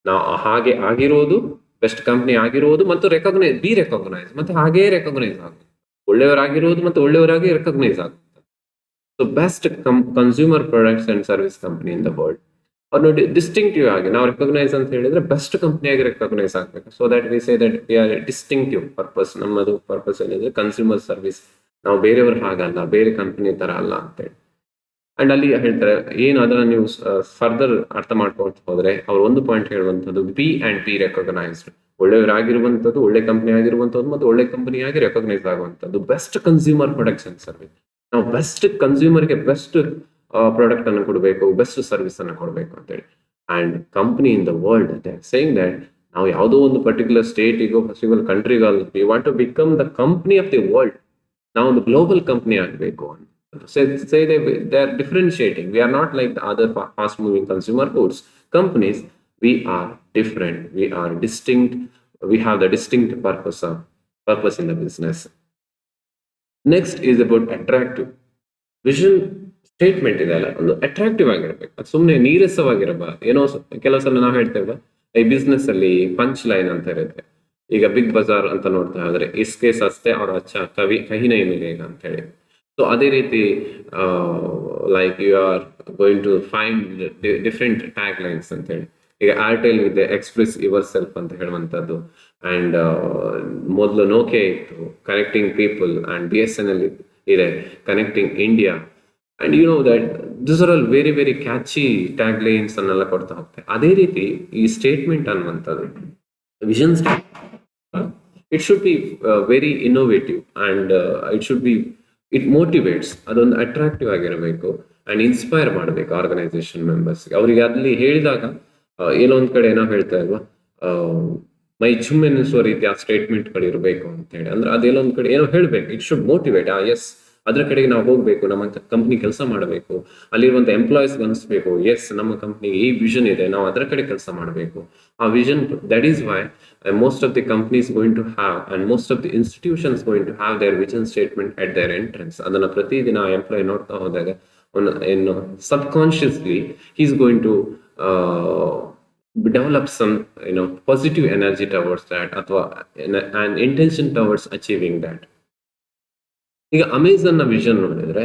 ನಾವು ಹಾಗೆ ಆಗಿರೋದು, best company ಆಗಿರೋದು ಮತ್ತು recognise ಮತ್ತೆ ಹಾಗೇ recognise ಆಗುತ್ತೆ, ಒಳ್ಳೆಯವರಾಗಿರೋದು ಮತ್ತು ಒಳ್ಳೆಯವರಾಗಿ ರೆಕಗ್ನೈಸ್ ಆಗುತ್ತೆ. So best consumer products and service company in the world. ಅವ್ರು ಡಿಸ್ಟಿಂಕ್ಟಿವ್ ಆಗಿ ನಾವು ರೆಕಗ್ನೈಸ್ ಅಂತ ಹೇಳಿದ್ರೆ ಬೆಸ್ಟ್ ಕಂಪನಿಯಾಗಿ ರೆಕಗ್ನೈಸ್ ಆಗಬೇಕು. So that we say that we are distinctive purpose. ನಮ್ಮದು ಪರ್ಪಸ್ ಏನಿದೆ ಕನ್ಸ್ಯೂಮರ್ ಸರ್ವಿಸ್, ನಾವು ಬೇರೆಯವ್ರ ಹಾಗಲ್ಲ, ಬೇರೆ ಕಂಪನಿ ತರ ಅಲ್ಲ ಅಂತೇಳಿ. ಅಂಡ್ ಅಲ್ಲಿ ಹೇಳ್ತಾರೆ ಏನು, ಅದನ್ನ ನೀವು ಫರ್ದರ್ ಅರ್ಥ ಮಾಡ್ಕೊಳ್ತಾ ಹೋದ್ರೆ ಅವ್ರು ಒಂದು ಪಾಯಿಂಟ್ ಹೇಳುವಂಥದ್ದು ಬಿ ರೆಕಗ್ನೈಸ್ಡ್, ಒಳ್ಳೆಯವರಾಗಿರುವಂಥದ್ದು, ಒಳ್ಳೆ ಕಂಪನಿ ಆಗಿರುವಂಥದ್ದು ಮತ್ತು ಒಳ್ಳೆ ಕಂಪನಿಯಾಗಿ ರೆಕಗ್ನೈಸ್ ಆಗುವಂಥದ್ದು best consumer products and service. ನಾವು ಬೆಸ್ಟ್ ಕನ್ಸ್ಯೂಮರ್ಗೆ ಬೆಸ್ಟ್ ಪ್ರಾಡಕ್ಟ್ ಅನ್ನು ಕೊಡಬೇಕು, ಬೆಸ್ಟ್ ಸರ್ವಿಸ್ ಅನ್ನು ಕೊಡಬೇಕು ಅಂತೇಳಿ. And company in the world saying that ನಾವು ಯಾವುದೋ ಒಂದು ಪರ್ಟಿಕ್ಯುಲರ್ ಸ್ಟೇಟಿಗೋ ಪರ್ಟಿಕ್ಯುಲರ್ ಕಂಟ್ರಿಗೋ ಅಲ್ಲ, we want to become the company of the world. ನಾವು ಒಂದು ಗ್ಲೋಬಲ್ ಕಂಪನಿ ಆಗಬೇಕು ಅಂತ. Say they are differentiating. We are not like the other fast moving consumer goods companies. We are different, we are distinct, we have the distinct purpose in the business. Next is about attractive vision statement ಇದೆ ಅಲ್ಲ, ಒಂದು attractive ಆಗಿರ್ಬೇಕು. ಅದು ಸುಮ್ಮನೆ ನೀರಸವಾಗಿರಬಾರ್ದು. ಏನೋ ಕೆಲವು ಸಲ ನಾವು ಹೇಳ್ತೇವೆ ಈ ಬಿಸ್ನೆಸ್ ಅಲ್ಲಿ ಪಂಚ್ ಲೈನ್ ಅಂತ ಇರುತ್ತೆ. ಈಗ ಬಿಗ್ ಬಜಾರ್ ಅಂತ ನೋಡ್ತಾ ಹೋದ್ರೆ ಇಸ್ಕೆ ಸಸ್ತೆ ಅವ್ರ ಅಚ್ಚ ಕಹಿ ನಹೀ ಮಿಲೇಗಾ ಅಂತ ಹೇಳಿ. ಸೊ ಅದೇ ರೀತಿ like you are going to find different tag lines ಅಂತ ಹೇಳಿ. ಈಗ ಏರ್ಟೆಲ್ ಇದೆ ಎಕ್ಸ್ಪ್ರೆಸ್ ಯುವರ್ ಸೆಲ್ಫ್ ಅಂತ ಹೇಳುವಂಥದ್ದು. ಅಂಡ್ ಮೊದಲು ನೋಕಿಯಾ ಇತ್ತು ಕನೆಕ್ಟಿಂಗ್ ಪೀಪಲ್, ಅಂಡ್ BSNL ಇದೆ connecting India. And you know that this are all very very catchy tag lines ಅನ್ನೆಲ್ಲ ಕೊಡ್ತಾ ಹೋಗ್ತಾರೆ. ಅದೇ ರೀತಿ ಈ ಸ್ಟೇಟ್ಮೆಂಟ್ ಅನ್ನುವಂಥದ್ದು vision it should be very innovative and it motivates. ಅದೊಂದು ಅಟ್ರಾಕ್ಟಿವ್ ಆಗಿರಬೇಕು ಅಂಡ್ ಇನ್ಸ್ಪೈರ್ ಮಾಡಬೇಕು ಆರ್ಗನೈಸೇಷನ್ ಮೆಂಬರ್ಸ್. ಅವರಿಗೆ ಅಲ್ಲಿ ಹೇಳಿದಾಗ ಏನೋ ಒಂದ್ ಕಡೆ ಏನೋ ಹೇಳ್ತಾ ಇಲ್ವಾ, ಮೈ ಜುಮ್ ಎನ್ನಿಸುವ ರೀತಿ ಆ ಸ್ಟೇಟ್ಮೆಂಟ್ಗಳು ಇರಬೇಕು ಅಂತ ಹೇಳಿ. ಅಂದ್ರೆ ಅದೆಲ್ಲ ಒಂದ್ ಕಡೆ ಏನೋ ಹೇಳ್ಬೇಕು. It should motivate. ಎಸ್, ಅದ್ರ ಕಡೆಗೆ ನಾವು ಹೋಗ್ಬೇಕು, ನಮ್ಮ ಕಂಪ್ನಿ ಕೆಲಸ ಮಾಡಬೇಕು, ಅಲ್ಲಿರುವಂತ ಎಂಪ್ಲಾಯೀಸ್ ಅನಿಸ್ಬೇಕು, ಎಸ್ ನಮ್ಮ ಕಂಪ್ನಿಗೆ ಈ ವಿಷನ್ ಇದೆ, ನಾವು ಅದರ ಕಡೆ ಕೆಲಸ ಮಾಡಬೇಕು. ಆ vision, that is why most of the companies going to have and most of the institutions going to have their vision statement at their entrance. ಅದನ್ನ ಪ್ರತಿದಿನ ಎಂಪ್ಲಾಯ್ ನೋಡ್ತಾ ಹೋದಾಗ ಏನು subconsciously he is going to develop some positive energy towards that ಅಥವಾ an intention towards achieving that. ಈಗ Amazon ನ vision ನೋಡಿದ್ರೆ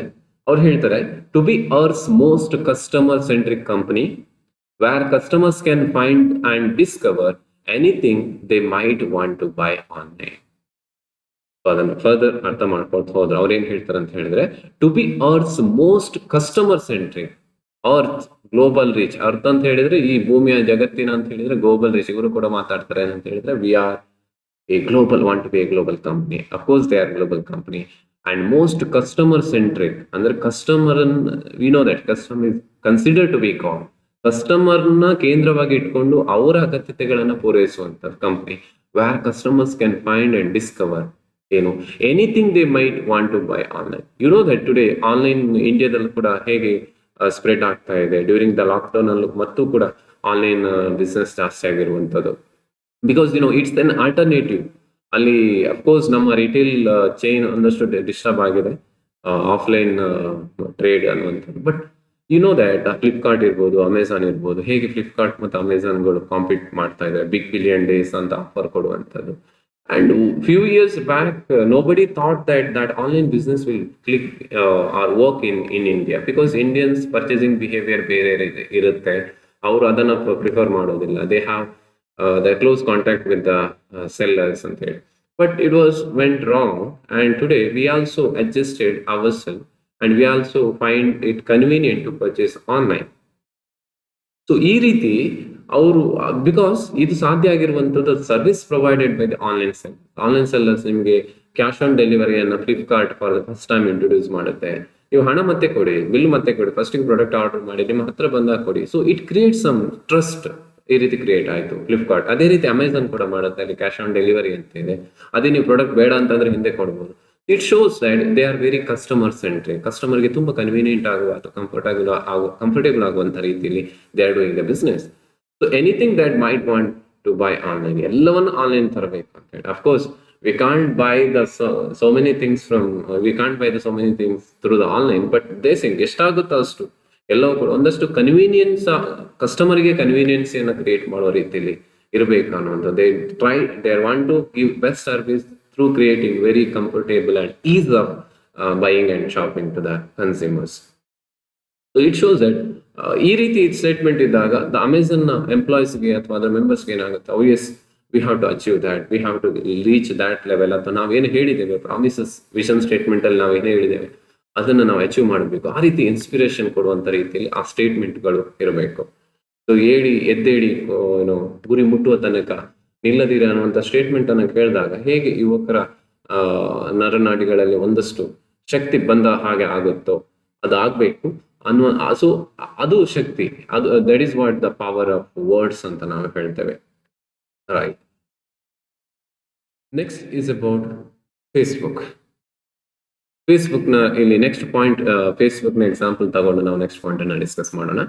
ಅವ್ರು ಹೇಳ್ತಾರೆ to be Earth's most customer centric company where customers can find and discover anything they might want to buy online. ಅದನ್ನು further ಅರ್ಥ ಮಾಡ್ಕೊಳ್ತಾ ಹೋದ್ರೆ ಅವ್ರು ಏನ್ ಹೇಳ್ತಾರೆ ಅಂತ ಹೇಳಿದ್ರೆ to be Earth's most customer centric Earth global reach. Earth ಅಂತ ಹೇಳಿದ್ರೆ ಈ ಭೂಮಿಯ ಜಗತ್ತಿನ ಅಂತ ಹೇಳಿದ್ರೆ ಗ್ಲೋಬಲ್ ರೀಚ್. ಇವರು ಕೂಡ ಮಾತಾಡ್ತಾರೆ ಅಂತ ಹೇಳಿದ್ರೆ we are a global, want to be a global company. Of course they are global company. And most customer centric ಅಂದ್ರೆ customer we know that customer is consider to be call. Customer ನ ಕೇಂದ್ರವಾಗಿ ಇಟ್ಕೊಂಡು ಅವರ ಅಗತ್ಯತೆಗಳನ್ನ ಪೂರೈಸುವಂತ company. Where customers can find and discover anything they might want to buy online. You know that today online ಇಂಡಿಯಾದಲ್ಲಿ ಕೂಡ ಹೇಗೆ ಸ್ಪ್ರೆಡ್ ಆಗ್ತಾ ಇದೆ. ಡ್ಯೂರಿಂಗ್ ದ ಲಾಕ್ಡೌನ್ ಅಲ್ಲೂ ಮತ್ತು ಕೂಡ ಆನ್ಲೈನ್ ಬಿಸ್ನೆಸ್ ಜಾಸ್ತಿ ಆಗಿರುವಂತದ್ದು. Because it's an alternative. ಅಲ್ಲಿ ಅಫ್ಕೋರ್ಸ್ ನಮ್ಮ ರಿಟೇಲ್ ಚೈನ್ ಒಂದಷ್ಟು ಡಿಸ್ಟರ್ಬ್ ಆಗಿದೆ, ಆಫ್ಲೈನ್ ಟ್ರೇಡ್ ಅನ್ನುವಂಥದ್ದು. But you know that Flipkart ಇರ್ಬೋದು, ಅಮೆಝಾನ್ ಇರ್ಬೋದು, ಹೇಗೆ ಫ್ಲಿಪ್ಕಾರ್ಟ್ ಮತ್ತು ಅಮೆಝಾನ್ಗಳು ಕಾಂಪೀಟ್ ಮಾಡ್ತಾ ಇದ್ದಾರೆ ಬಿಗ್ ಬಿಲಿಯನ್ ಡೇಸ್ ಅಂತ ಆಫರ್ ಕೊಡುವಂಥದ್ದು. And few years back nobody thought that online business will click or work in India, because Indians purchasing behaviour ಬೇರೆ ಇರುತ್ತೆ. ಅವರು ಅದನ್ನ ಪ್ರಿಫರ್ ಮಾಡೋದಿಲ್ಲ. They have the close contact with the sellers ಅಂತ ಹೇಳಿ. But it was went wrong, and today we also adjusted our self and we also find it convenient to purchase online. So ಈ ರೀತಿ ಅವರು, because ಇದು ಸಾಧ್ಯ ಆಗಿರುವಂತದ್ದು service provided by the online sellers. Online sellers ನಿಮಗೆ cash on ಡೆಲಿವರಿಯನ್ನು Flipkart for the first time introduce ಮಾಡುತ್ತೆ. ನೀವು ಹಣ ಮತ್ತೆ ಕೊಡಿ, ಬಿಲ್ ಮತ್ತೆ ಕೊಡಿ, ಫಸ್ಟ್ ಪ್ರಾಡಕ್ಟ್ ಆರ್ಡರ್ ಮಾಡಿ ನಿಮ್ಮ ಹತ್ರ ಬಂದಾಗ ಕೊಡಿ. So it create some trust. ಈ ರೀತಿ ಕ್ರಿಯೇಟ್ ಆಯ್ತು ಫ್ಲಿಪ್ಕಾರ್ಟ್. ಅದೇ ರೀತಿ ಅಮೆಝಾನ್ ಕೂಡ ಮಾಡುತ್ತೆ, ಅಲ್ಲಿ ಕ್ಯಾಶ್ ಆನ್ ಡೆಲಿವರಿ ಅಂತ ಇದೆ. ಅದೇ ನೀವು ಪ್ರಾಡಕ್ಟ್ ಬೇಡ ಅಂತಂದ್ರೆ ಹಿಂದೆ ಕೊಡ್ಬೋದು. It shows that they are very customer centric. ಕಸ್ಟಮರ್ಗೆ ತುಂಬಾ ಕನ್ವೀನಿಯಂಟ್ ಆಗುವ ಅಥವಾ ಕಂಫರ್ಟೇಬಲ್ ಆಗುವಂತ ರೀತಿಯಲ್ಲಿ they are doing the business. So anything that might want to buy online, ಎಲ್ಲವನ್ನು ಆನ್ಲೈನ್ ತರಬೇಕು ಅಂತ ಹೇಳಿ. Of course we can't buy the so many things from we can't buy the so many things through the online, but they think ಎಷ್ಟಾಗುತ್ತೋ ಅಷ್ಟು ಎಲ್ಲವೂ ಕೂಡ ಒಂದಷ್ಟು convenience, ಕಸ್ಟಮರ್ಗೆ ಕನ್ವೀನಿಯನ್ಸ್ ಅನ್ನು ಕ್ರಿಯೇಟ್ ಮಾಡೋ ರೀತಿಯಲ್ಲಿ ಇರಬೇಕು ಅನ್ನುವಂಥದ್ದು. they want to give best service through creating very comfortable and ease of buying and shopping to the consumers. So it shows that ಈ ರೀತಿ ಸ್ಟೇಟ್ಮೆಂಟ್ ಇದ್ದಾಗ ದ ಅಮೆಝಾನ್ ಎಂಪ್ಲಾಯೀಸ್ಗೆ ಅಥವಾ ಅದರ ಮೆಂಬರ್ಸ್ಗೆ ಏನಾಗುತ್ತೆ, oh yes we have to achieve that, we have to reach that level. ಅಥವಾ ನಾವೇನು ಹೇಳಿದ್ದೇವೆ ಪ್ರಾಮಿಸಸ್ ವಿಷನ್ ಸ್ಟೇಟ್ಮೆಂಟ್ ಅಲ್ಲಿ ನಾವೇನು ಹೇಳಿದ್ದೇವೆ ಅದನ್ನು ನಾವು ಅಚೀವ್ ಮಾಡಬೇಕು. ಆ ರೀತಿ ಇನ್ಸ್ಪಿರೇಷನ್ ಕೊಡುವಂತ ರೀತಿಯಲ್ಲಿ ಆ ಸ್ಟೇಟ್ಮೆಂಟ್ಗಳು ಇರಬೇಕು. ಸೊ ಎದ್ದೇಳಿ ಏನು ಗುರಿ ಮುಟ್ಟುವ ತನಕ ನಿಲ್ಲದಿರ ಅನ್ನುವಂಥ ಸ್ಟೇಟ್ಮೆಂಟ್ ಅನ್ನು ಕೇಳಿದಾಗ ಹೇಗೆ ಯುವಕರ ನರನಾಡಿಗಳಲ್ಲಿ ಒಂದಷ್ಟು ಶಕ್ತಿ ಬಂದ ಹಾಗೆ ಆಗುತ್ತೋ ಅದು ಆಗ್ಬೇಕು ಅನ್ನುವ. ಸೊ ಅದು ಶಕ್ತಿ, ಅದು that is what the power of words ಅಂತ ನಾವು ಹೇಳ್ತೇವೆ. Right. Next is about Facebook. ಫೇಸ್ಬುಕ್ನ ಇಲ್ಲಿ ನೆಕ್ಸ್ಟ್ ಪಾಯಿಂಟ್, ಫೇಸ್ಬುಕ್ನ ಎಕ್ಸಾಂಪಲ್ ತಗೊಂಡು ನಾವು ನೆಕ್ಸ್ಟ್ ಪಾಯಿಂಟ್ ಅನ್ನ ಡಿಸ್ಕಸ್ ಮಾಡೋಣ.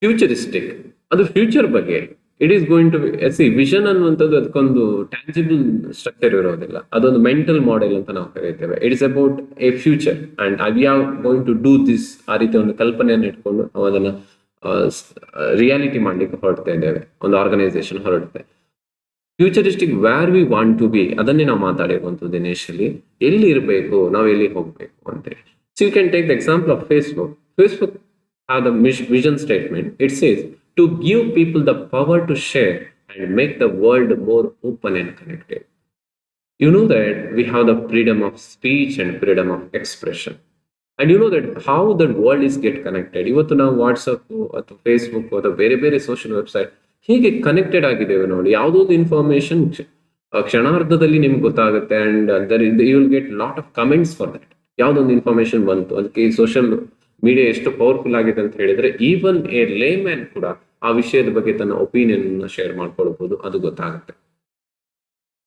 ಫ್ಯೂಚರಿಸ್ಟಿಕ್, ಅದು ಫ್ಯೂಚರ್ ಬಗ್ಗೆ. It is going to see vision ಅನ್ನುವಂಥದ್ದು ಅದಕ್ಕೊಂದು ಟ್ಯಾಂಜಿಬಲ್ ಸ್ಟ್ರಕ್ಚರ್ ಇರೋದಿಲ್ಲ, ಅದೊಂದು ಮೆಂಟಲ್ ಮಾಡೆಲ್ ಅಂತ ನಾವು ಕರೀತೇವೆ. It is about a future and we are going to do this. ಆ ರೀತಿ ಒಂದು ಕಲ್ಪನೆಯನ್ನು ಇಟ್ಕೊಂಡು ನಾವು ಅದನ್ನ ರಿಯಾಲಿಟಿ ಮಾಡ್ಲಿಕ್ಕೆ ಹೊರಡ್ತಾ ಇದ್ದೇವೆ, ಒಂದು ಆರ್ಗನೈಸೇಷನ್ ಹೊರಡುತ್ತೆ. Futuristic where we want to be, ಅದನ್ನೇ ನಾವು ಮಾತಾಡಿರುವಂಥದ್ದು ಇನಿಷಿಯಲಿ. ಎಲ್ಲಿ ಇರಬೇಕು, ನಾವು ಎಲ್ಲಿ ಹೋಗ್ಬೇಕು ಅಂತೇಳಿ. So you can take the example of Facebook. Facebook have the vision statement. It says to give people the power to share and make the world more open and connected. You know that we have the freedom of speech and freedom of expression, and you know that how the world is get connected. ಇವತ್ತು ನಾವು WhatsApp ಅಥವಾ Facebook ಅಥವಾ ಬೇರೆ ಬೇರೆ social website ಹೇಗೆ connected ಆಗಿದ್ದೇವೆ ನೋಡಿ. ಯಾವುದೋ ಒಂದು ಇನ್ಫಾರ್ಮೇಶನ್ ಕ್ಷಣಾರ್ಧದಲ್ಲಿ ನಿಮ್ಗೆ ಗೊತ್ತಾಗುತ್ತೆ, and you will get lot of comments for that. ಯಾವುದೊಂದು ಇನ್ಫಾರ್ಮೇಶನ್ ಬಂತು, ಅದಕ್ಕೆ ಸೋಷಿಯಲ್ ಮೀಡಿಯಾ ಎಷ್ಟು ಪವರ್ಫುಲ್ ಆಗಿದೆ ಅಂತ ಹೇಳಿದ್ರೆ ಈವನ್ ಎ ಲೇಮ್ಯಾನ್ ಕೂಡ ಆ ವಿಷಯದ ಬಗ್ಗೆ ತನ್ನ ಒಪಿನಿಯನ್ ಶೇರ್ ಮಾಡ್ಕೊಳ್ಬಹುದು, ಅದು ಗೊತ್ತಾಗುತ್ತೆ.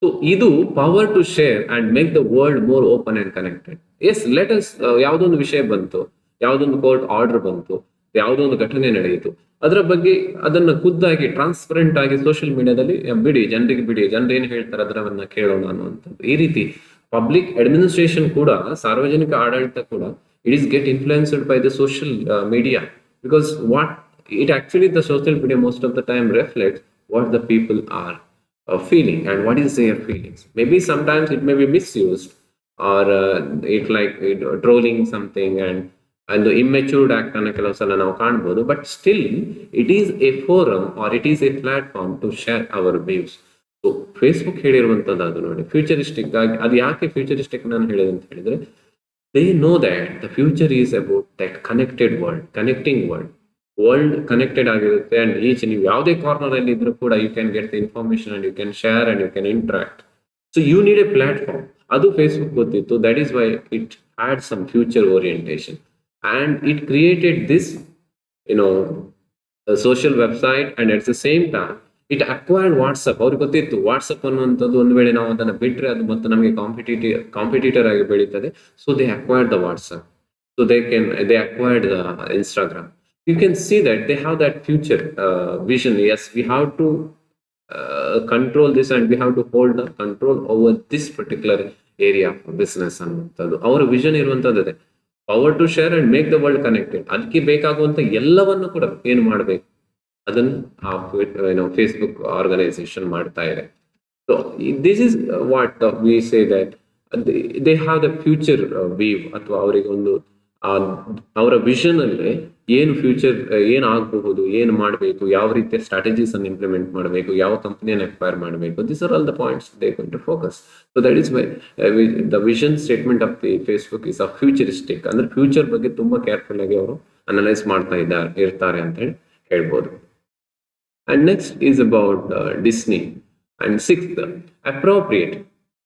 ಸೊ ಇದು power to share and make the world more open and connected. Yes, let us, ಯಾವುದೊಂದು ವಿಷಯ ಬಂತು, ಯಾವುದೊಂದು ಕೋರ್ಟ್ ಆರ್ಡರ್ ಬಂತು, ಯಾವುದೋ ಒಂದು ಘಟನೆ ನಡೆಯಿತು, ಅದರ ಬಗ್ಗೆ ಅದನ್ನ ಖುದ್ದಾಗಿ ಟ್ರಾನ್ಸ್ಪರೆಂಟ್ ಆಗಿ ಸೋಷಿಯಲ್ ಮೀಡಿಯಾದಲ್ಲಿ ಜನರಿಗೆ ಬಿಡಿ, ಜನರು ಏನು ಹೇಳ್ತಾರೆ ಅದರವನ್ನ ಕೇಳೋಣ ಅನ್ನುವಂಥದ್ದು. ಈ ರೀತಿ ಪಬ್ಲಿಕ್ ಅಡ್ಮಿನಿಸ್ಟ್ರೇಷನ್ ಕೂಡ, ಸಾರ್ವಜನಿಕ ಆಡಳಿತ ಕೂಡ, it is get influenced by the social media, because what it actually, the social media most of the time reflects what the people are feeling and what is their feelings. Maybe sometimes it may be misused or trolling something and the immature act ಅನ್ನ ಕೆಲವು ಸಲ ನಾವು ಕಾಣಬಹುದು. But still it is a forum or it is a platform to share our views. So Facebook ಹೇಳಿರುವಂತದ್ದು ಅದು ನೋಡಿ, futuristic ಆಗಿ. ಅದು ಯಾಕೆ ಫ್ಯೂಚರಿಸ್ಟಿಕ್ ನಾನು ಹೇಳಿದೆ ಅಂತ ಹೇಳಿದ್ರೆ, they know that the future is about that connected world, connecting world connected ಆಗಿರುತ್ತೆ. ಅಂಡ್ ಈಚ್ ನೀವು ಯಾವುದೇ ಕಾರ್ನರ್ ಅಲ್ಲಿ ಇದ್ರೂ ಕೂಡ you can get the information and you can share and you can interact. So you need a platform. ಅದು Facebook ಗೊತ್ತಿತ್ತು. That is why it had some future orientation and it created this social website. And at the same time it acquired WhatsApp. ಅವ್ರಿಗೆ ಗೊತ್ತಿತ್ತು WhatsApp ಅನ್ನುವಂಥದ್ದು ಒಂದು ವೇಳೆ ನಾವು ಅದನ್ನು ಬಿಟ್ಟರೆ ಅದು ಮತ್ತೆ ನಮಗೆ ಕಾಂಪಿಟೇಟರ್ ಆಗಿ ಬೆಳೀತದೆ. So they acquired the WhatsApp. So they acquired the Instagram. You can see that they have that future vision. Yes, we have to control this and we have to hold the control over this particular area of business ಅನ್ನುವಂಥದ್ದು ಅವರ vision ಇರುವಂತದ್ದು. Power to share and make the world connected. ಅದಕ್ಕೆ ಬೇಕಾಗುವಂತ ಎಲ್ಲವನ್ನು ಕೂಡ ಏನು ಮಾಡಬೇಕು ಅದನ್ನು ಫೇಸ್ಬುಕ್ ಆರ್ಗನೈಸೇಷನ್ ಮಾಡ್ತಾ ಇದೆ. So this is what we say that they have the future view, ಅಥವಾ ಅವರಿಗೆ ಒಂದು ಅವರ ವಿಷನ್ ಅಲ್ಲಿ ಏನು ಫ್ಯೂಚರ್ ಏನ್ ಆಗಬಹುದು, ಏನು ಮಾಡಬೇಕು, ಯಾವ ರೀತಿಯ ಸ್ಟ್ರಾಟಜೀಸ್ ಅನ್ನು ಇಂಪ್ಲಿಮೆಂಟ್ ಮಾಡಬೇಕು, ಯಾವ ಕಂಪನಿಯನ್ನು ಅಕ್ವೈರ್ ಮಾಡಬೇಕು, this are all the points they going to focus. So that is why the vision statement of the Facebook is a futuristic. ಅಂದ್ರೆ ಫ್ಯೂಚರ್ ಬಗ್ಗೆ ತುಂಬಾ ಕೇರ್ಫುಲ್ ಆಗಿ ಅವರು ಅನಲೈಸ್ ಮಾಡ್ತಾ ಇರ್ತಾರೆ ಅಂತ ಹೇಳಿ ಹೇಳ್ಬೋದು. And next is about Disney. And sixth, appropriate.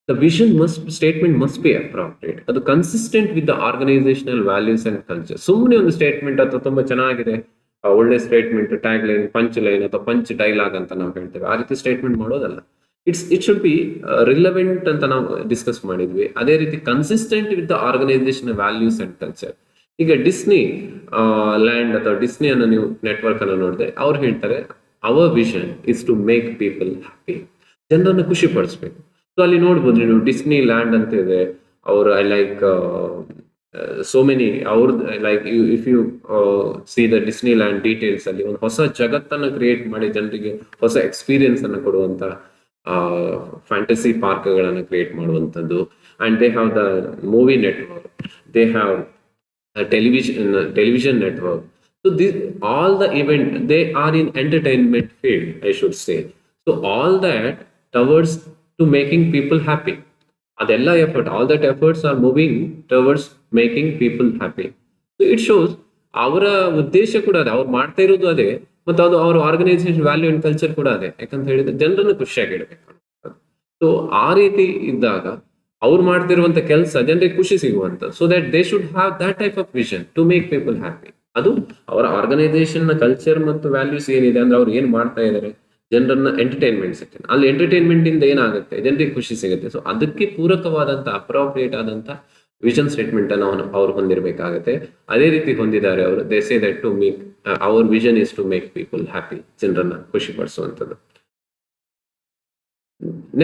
The vision statement must be appropriate. ಅದು consistent with the organisational values and culture. ಸುಮ್ಮನೆ ಒಂದು ಸ್ಟೇಟ್ಮೆಂಟ್ ಅಥವಾ ತುಂಬಾ ಚೆನ್ನಾಗಿದೆ, ಒಳ್ಳೆ statement, tag line, punch line ಅಥವಾ ಪಂಚ್ ಡೈಲಾಗ್ ಅಂತ ನಾವು ಹೇಳ್ತೇವೆ, ಆ ರೀತಿ ಸ್ಟೇಟ್ಮೆಂಟ್ ಮಾಡೋದಲ್ಲ. ಇಟ್ ಶುಡ್ ಬಿ ರಿಲೆವೆಂಟ್ ಅಂತ ನಾವು ಡಿಸ್ಕಸ್ ಮಾಡಿದ್ವಿ. ಅದೇ ರೀತಿ consistent with the organisation values and culture. ಈಗ ಡಿಸ್ನಿ ಲ್ಯಾಂಡ್ ಅಥವಾ ಡಿಸ್ನಿ ಅನ್ನೋ ನೀವು ನೆಟ್ವರ್ಕ್ ಅನ್ನು ನೋಡಿದ್ರೆ ಅವ್ರು ಹೇಳ್ತಾರೆ, our vision is to make people happy, ಜನರನ್ನು ಖುಷಿ ಪಡಿಸ್ಬೇಕು. ಸೊ ಅಲ್ಲಿ ನೋಡ್ಬೋದು ನೀವು ಡಿಸ್ನಿ ಲ್ಯಾಂಡ್ ಅಂತ ಇದೆ, ಅವರು ಐ ಲೈಕ್ ಸೋ ಮೆನಿ ಅವ್ರದ್ದು like if U C the Disney land details ಅಲ್ಲಿ ಒಂದು ಹೊಸ ಜಗತ್ತನ್ನು ಕ್ರಿಯೇಟ್ ಮಾಡಿ ಜನರಿಗೆ ಹೊಸ ಎಕ್ಸ್ಪೀರಿಯನ್ಸ್ ಅನ್ನು ಕೊಡುವಂತ ಫ್ಯಾಂಟಸಿ ಪಾರ್ಕ್ಗಳನ್ನು ಕ್ರಿಯೇಟ್ ಮಾಡುವಂಥದ್ದು. And they have the movie network, they have television network. So this all the event, they are in entertainment field, I should say. So all that towards to making people happy. Adella effort, all that efforts are moving towards making people happy. So it shows ಅವರ ಉದ್ದೇಶ ಕೂಡ ಅದೇ, ಅವ್ರು ಮಾಡ್ತಾ ಇರೋದು ಅದೇ, ಮತ್ತು ಅದು ಅವರ ಆರ್ಗನೈಸೇಷನ್ ವ್ಯಾಲ್ಯೂ ಅಂಡ್ ಕಲ್ಚರ್ ಕೂಡ ಅದೇ. ಯಾಕಂತ ಹೇಳಿದ್ರೆ ಜನರನ್ನು ಖುಷಿಯಾಗಿ ಇಡಬೇಕು. ಸೊ ಆ ರೀತಿ ಇದ್ದಾಗ ಅವ್ರು ಮಾಡ್ತಿರುವಂತ ಕೆಲಸ ಜನರಿಗೆ ಖುಷಿ ಸಿಗುವಂತ. So that they should have that type of vision to make people happy. ಅದು ಅವರ ಆರ್ಗನೈಸೇಷನ್ ನ ಕಲ್ಚರ್ ಮತ್ತು ವ್ಯಾಲ್ಯೂಸ್ ಏನಿದೆ ಅಂದ್ರೆ ಅವ್ರು ಏನ್ ಮಾಡ್ತಾ ಇದಾರೆ, ಜನರನ್ನ ಎಂಟರ್ಟೈನ್ಮೆಂಟ್ ಸೆಕ್ಷನ್ ಅಲ್ಲಿ ಎಂಟರ್ಟೈನ್ಮೆಂಟ್ ಇಂದ ಏನಾಗುತ್ತೆ, ಜನರಿಗೆ ಖುಷಿ ಸಿಗುತ್ತೆ. ಸೊ ಅದಕ್ಕೆ ಪೂರಕವಾದಂತ ಅಪ್ರೋಪ್ರಿಯೇಟ್ ಆದಂತ ವಿಷನ್ ಸ್ಟೇಟ್ಮೆಂಟ್ ಅನ್ನು ಅವ್ರು ಹೊಂದಿರಬೇಕಾಗುತ್ತೆ. ಅದೇ ರೀತಿ ಹೊಂದಿದ್ದಾರೆ ಅವರು. They say that to make our vision is to make people happy, ಜನರನ್ನ ಖುಷಿ ಪಡಿಸುವಂಥದ್ದು.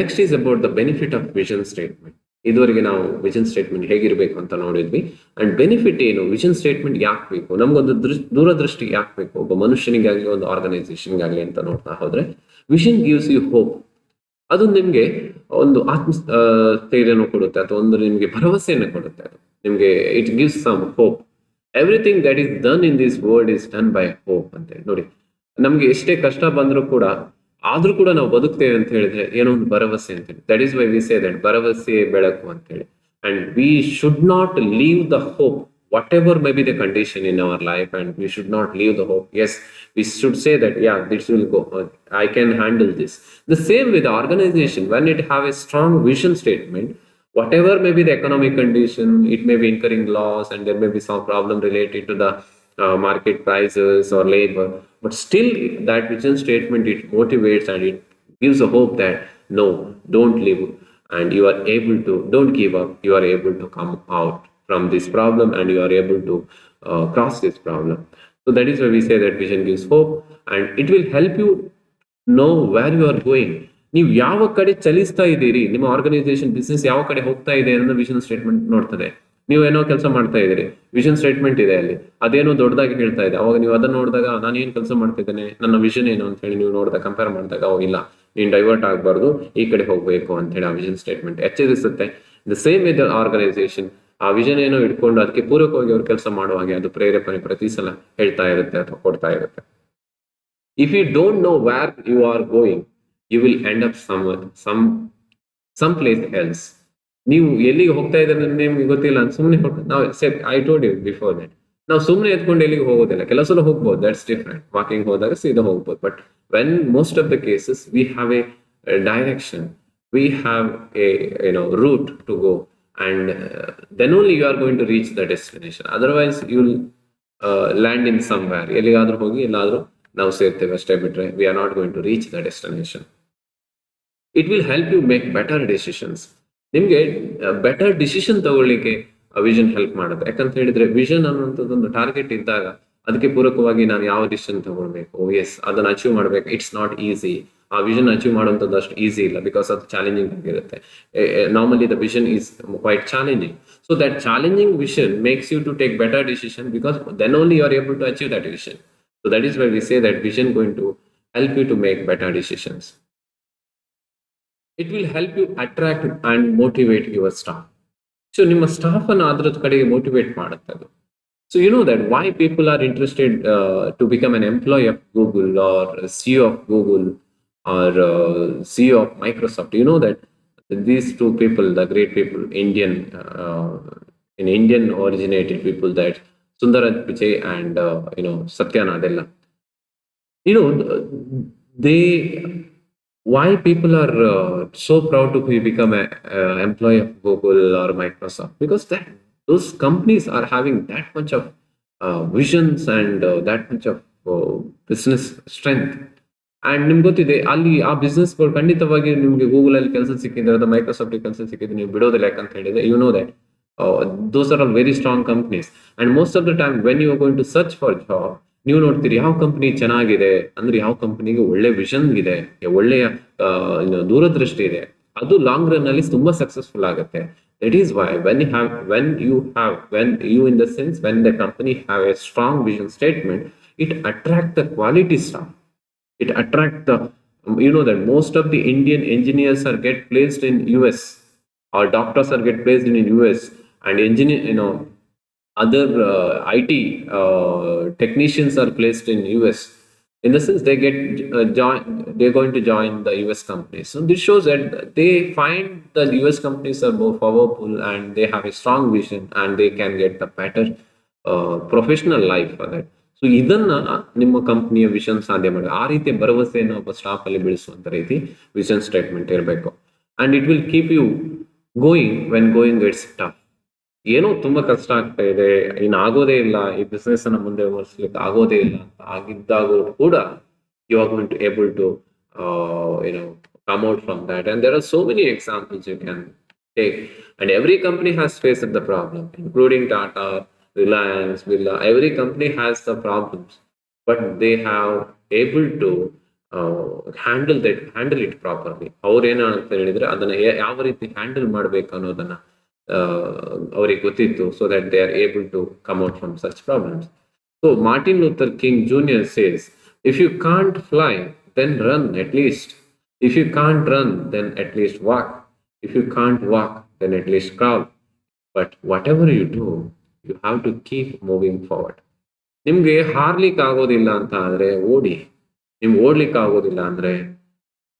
Next is about the benefit of vision statement. ಇದುವರೆಗೆ ನಾವು ವಿಷನ್ ಸ್ಟೇಟ್ಮೆಂಟ್ ಹೇಗಿರ್ಬೇಕು ಅಂತ ನೋಡಿದ್ವಿ. ಅಂಡ್ ಬೆನಿಫಿಟ್ ಏನು, ವಿಷನ್ ಸ್ಟೇಟ್ಮೆಂಟ್ ಯಾಕೆ ಬೇಕು, ನಮ್ಗೊಂದು ದೂರದೃಷ್ಟಿ ಯಾಕೆ ಬೇಕು ಒಬ್ಬ ಮನುಷ್ಯನಿಗಾಗ್ಲಿ ಒಂದು ಆರ್ಗನೈಸೇಷನ್ಗಾಗ್ಲಿ ಅಂತ ನೋಡ್ತಾ ಹೋದ್ರೆ, ವಿಷನ್ ಗಿವ್ಸ್ ಯು ಹೋಪ್. ಅದು ನಿಮ್ಗೆ ಒಂದು ಸ್ಥೈರ್ಯನೂ ಕೊಡುತ್ತೆ, ಅಥವಾ ಒಂದು ನಿಮ್ಗೆ ಭರವಸೆಯನ್ನು ಕೊಡುತ್ತೆ. ಅದು ನಿಮ್ಗೆ it gives some hope. Everything that is done in this world is done by hope ಅಂತ ಹೇಳಿ. ನೋಡಿ, ನಮ್ಗೆ ಎಷ್ಟೇ ಕಷ್ಟ ಬಂದರೂ ಕೂಡ ಆದ್ರೂ ಕೂಡ ನಾವು ಬದುಕ್ತೇವೆ ಅಂತ ಹೇಳಿದ್ರೆ ಏನೋ ಒಂದು ಭರವಸೆ ಅಂತ ಹೇಳಿ. That is why we say that ಭರವಸೆ ಬೆಳಕು ಅಂತ ಹೇಳಿ. And we should not leave the hope whatever may be the condition in our life, and we should not leave the hope. Yes, we should say that yeah, this will go, I can handle this. The same with the organization, when it have a strong vision statement, whatever may be the economic condition, it may be incurring loss and there may be some problem related to the market prices or labor, but still that vision statement, it motivates and it gives a hope that no, don't leave, and you are able to, don't give up, you are able to come out from this problem and you are able to cross this problem. So that is why we say that vision gives hope, and it will help you know where you are going. ನೀವು ಯಾವ ಕಡೆ ಚಲಿಸ್ತಾ ಇದ್ದೀರಿ, ನಿಮ್ಮ organisation business ಯಾವ ಕಡೆ ಹೋಗ್ತಾ ಇದೆ ಅನ್ನೋ ವಿಷನ್ ಸ್ಟೇಟ್ಮೆಂಟ್ ನೋಡ್ತದೆ. ನೀವು ಏನೋ ಕೆಲಸ ಮಾಡ್ತಾ ಇದ್ದೀರಿ, ವಿಷನ್ ಸ್ಟೇಟ್ಮೆಂಟ್ ಇದೆ ಅಲ್ಲಿ, ಅದೇನೋ ದೊಡ್ಡದಾಗಿ ಹೇಳ್ತಾ ಇದೆ. ಅವಾಗ ನೀವು ಅದನ್ನ ನೋಡಿದಾಗ ನಾನು ಏನ್ ಕೆಲಸ ಮಾಡ್ತಾ ಇದ್ದೇನೆ, ನನ್ನ ವಿಷನ್ ಏನು ಅಂತ ಹೇಳಿ ನೀವು ನೋಡಿದಾಗ ಕಂಪೇರ್ ಮಾಡಿದಾಗ ಇಲ್ಲ, ನೀನ್ ಡೈವರ್ಟ್ ಆಗಬಾರ್ದು, ಈ ಕಡೆ ಹೋಗ್ಬೇಕು ಅಂತ ಹೇಳಿ ಆ ವಿಷನ್ ಸ್ಟೇಟ್ಮೆಂಟ್ ಎಚ್ಚರಿಸುತ್ತೆ. ದ ಸೇಮ್ ವಿತ್ ಆರ್ಗನೈಸೇಷನ್, ಆ ವಿಷನ್ ಏನೋ ಇಟ್ಕೊಂಡು ಅದಕ್ಕೆ ಪೂರಕವಾಗಿ ಅವ್ರು ಕೆಲಸ ಮಾಡುವಾಗೆ ಅದು ಪ್ರೇರೇಪಣೆ ಪ್ರತಿ ಸಲ ಹೇಳ್ತಾ ಇರುತ್ತೆ ಅಥವಾ ಕೊಡ್ತಾ ಇರುತ್ತೆ. If you don't know where you are going, you will end up some place else. ನೀವು ಎಲ್ಲಿಗೆ ಹೋಗ್ತಾ ಇದ್ದಾರೆ ನಿಮ್ಗೆ ಗೊತ್ತಿಲ್ಲ ಅಂತ ಸುಮ್ಮನೆ ನಾವು I told you before that, ನಾವು ಸುಮ್ಮನೆ ಎತ್ಕೊಂಡು ಎಲ್ಲಿಗೆ ಹೋಗೋದಿಲ್ಲ. ಕೆಲವು ಸಲ ಹೋಗ್ಬೋದು, ದಟ್ಸ್ ಡಿಫ್ರೆಂಟ್. ವಾಕಿಂಗ್ ಹೋದಾಗ ಸೀದಾ ಹೋಗ್ಬೋದು. But when most of the cases we have a direction, we have a route to go, and then only you are going to reach the destination. Otherwise you will land in somewhere, ಎಲ್ಲಿಗಾದ್ರೂ ಹೋಗಿ ಎಲ್ಲಾದ್ರೂ ನಾವು ಸೇರ್ತೇವೆ ಅಷ್ಟೇ ಬಿಟ್ರೆ we are not going to reach the destination. It will help you make better decisions. ನಿಮ್ಗೆ better decision ತಗೊಳ್ಳಿಕ್ಕೆ vision help ಮಾಡುತ್ತೆ. ಯಾಕಂತ ಹೇಳಿದ್ರೆ ವಿಷನ್ ಅನ್ನುವಂಥದ್ದೊಂದು ಟಾರ್ಗೆಟ್ ಇದ್ದಾಗ ಅದಕ್ಕೆ ಪೂರಕವಾಗಿ ನಾನು ಯಾವ ಡಿಸಿಷನ್ ತಗೊಳ್ಬೇಕು, ಎಸ್ ಅದನ್ನ ಅಚೀವ್ ಮಾಡ್ಬೇಕು, ಇಟ್ಸ್ ನಾಟ್ ಈಸಿ. ಆ ವಿಷನ್ ಅಚೀವ್ ಮಾಡುವಂಥದ್ದು ಅಷ್ಟು ಈಸಿ ಇಲ್ಲ, ಬಿಕಾಸ್ ಅದು ಚಾಲೆಂಜಿಂಗ್ ಆಗಿರುತ್ತೆ. Normally the vision is quite challenging. So that challenging vision makes you to take better decision, because then only you are able to achieve that vision. So that is why we say that vision going to help you to make better decisions. It will help you attract and motivate your staff. So ನಿಮ್ಮ staff ಅನ್ನು ಅದ್ರ ಕಡೆಗೆ motivate ಮಾಡುತ್ತೆ ಅದು. So you know that why people are interested to become an employee of Google or CEO of Google or CEO of Microsoft. You know that these two people, the great people, Indian originated people, that Sundar Pichai and Satya Nadella. They why people are so proud to become an employee of Google or Microsoft, because those companies are having that much of visions and that much of business strength. And ನಿಮ್ಗೆ ಗೊತ್ತಿದೆ, ಅಲ್ಲಿ ಆ ಬಿಸ್ನೆಸ್ಗಳು ಖಂಡಿತವಾಗಿ ನಿಮ್ಗೆ Google ಅಲ್ಲಿ ಕೆಲಸ ಸಿಕ್ಕಿದ್ರೆ ಅಥವಾ ಮೈಕ್ರೋಸಾಫ್ಟ್ ಕೆಲಸ ಸಿಕ್ಕಿದ್ರೆ ನೀವು ಬಿಡೋದಿಲ್ಲ. ಯಾಕಂತ ಹೇಳಿದ್ರೆ you know that those are all very strong companies, and most of the time when you are going to search for job, ನೀವು ನೋಡ್ತೀರಿ ಯಾವ ಕಂಪನಿ ಚೆನ್ನಾಗಿದೆ ಅಂದ್ರೆ ಯಾವ ಕಂಪನಿಗೆ ಒಳ್ಳೆ ವಿಷನ್ ಇದೆ, ಒಳ್ಳೆಯ ದೂರದೃಷ್ಟಿ ಇದೆ, ಅದು ಲಾಂಗ್ ರನ್ ಅಲ್ಲಿ ತುಂಬಾ ಸಕ್ಸಸ್ಫುಲ್ ಆಗುತ್ತೆ. That is why when the sense when the company have a strong vision statement, it attract the quality staff. It attract the that most of the Indian engineers are get placed in US, or doctors are get placed in US, and other IT technicians are placed in US. In the sense, they're going to join the US companies. So this shows that they find the US companies are more powerful and they have a strong vision and they can get the better professional life for that. So ಇದನ್ನ ನಿಮ್ಮ ಕಂಪ್ನಿಯ vision ಸಾಧ್ಯ ಮಾಡಿ ಆ ರೀತಿಯ ಭರವಸೆಯನ್ನು ಒಬ್ಬ staff ಅಲ್ಲಿ ಬೆಳೆಸುವಂತ ರೀತಿ ವಿಷನ್ ಸ್ಟೇಟ್ಮೆಂಟ್ ಇರಬೇಕು. And it will keep you going gets tough. ಏನೋ ತುಂಬಾ ಕಷ್ಟ ಆಗ್ತಾ ಇದೆ, ಆಗೋದೇ ಇಲ್ಲ, ಈ ಬಿಸ್ನೆಸ್ ಅನ್ನ ಮುಂದೆ ಓಡಿಸ್ಲಿಕ್ಕೆ ಆಗೋದೇ ಇಲ್ಲ ಅಂತ ಆಗಿದ್ದಾಗ ಕೂಡ you are going to able to come out from that. And there are so many examples you can take, and every company has faced the problem, including Tata, Reliance, Birla. Every company has the problems, but they have able to handle it properly. ಅವ್ರೇನು ಅಂತ ಹೇಳಿದ್ರೆ ಅದನ್ನ ಯಾವ ರೀತಿ handle ಮಾಡ್ಬೇಕು ಅನ್ನೋದನ್ನ ಅವರಿಗೆ ಗೊತ್ತಿತ್ತು, so that they are able to come out from such problems. So Martin Luther King Jr. says, if you can't fly, then run at least. If you can't run, then at least walk. If you can't walk, then at least crawl. But whatever you do, you have to keep moving forward. ನಿಮ್ಗೆ ಹಾರ್ಲಿಕ್ಕೆ ಆಗೋದಿಲ್ಲ ಅಂತ ಆದ್ರೆ ಓಡಿ, ನಿಮ್ಗೆ ಓಡ್ಲಿಕ್ಕೆ ಆಗೋದಿಲ್ಲ ಅಂದ್ರೆ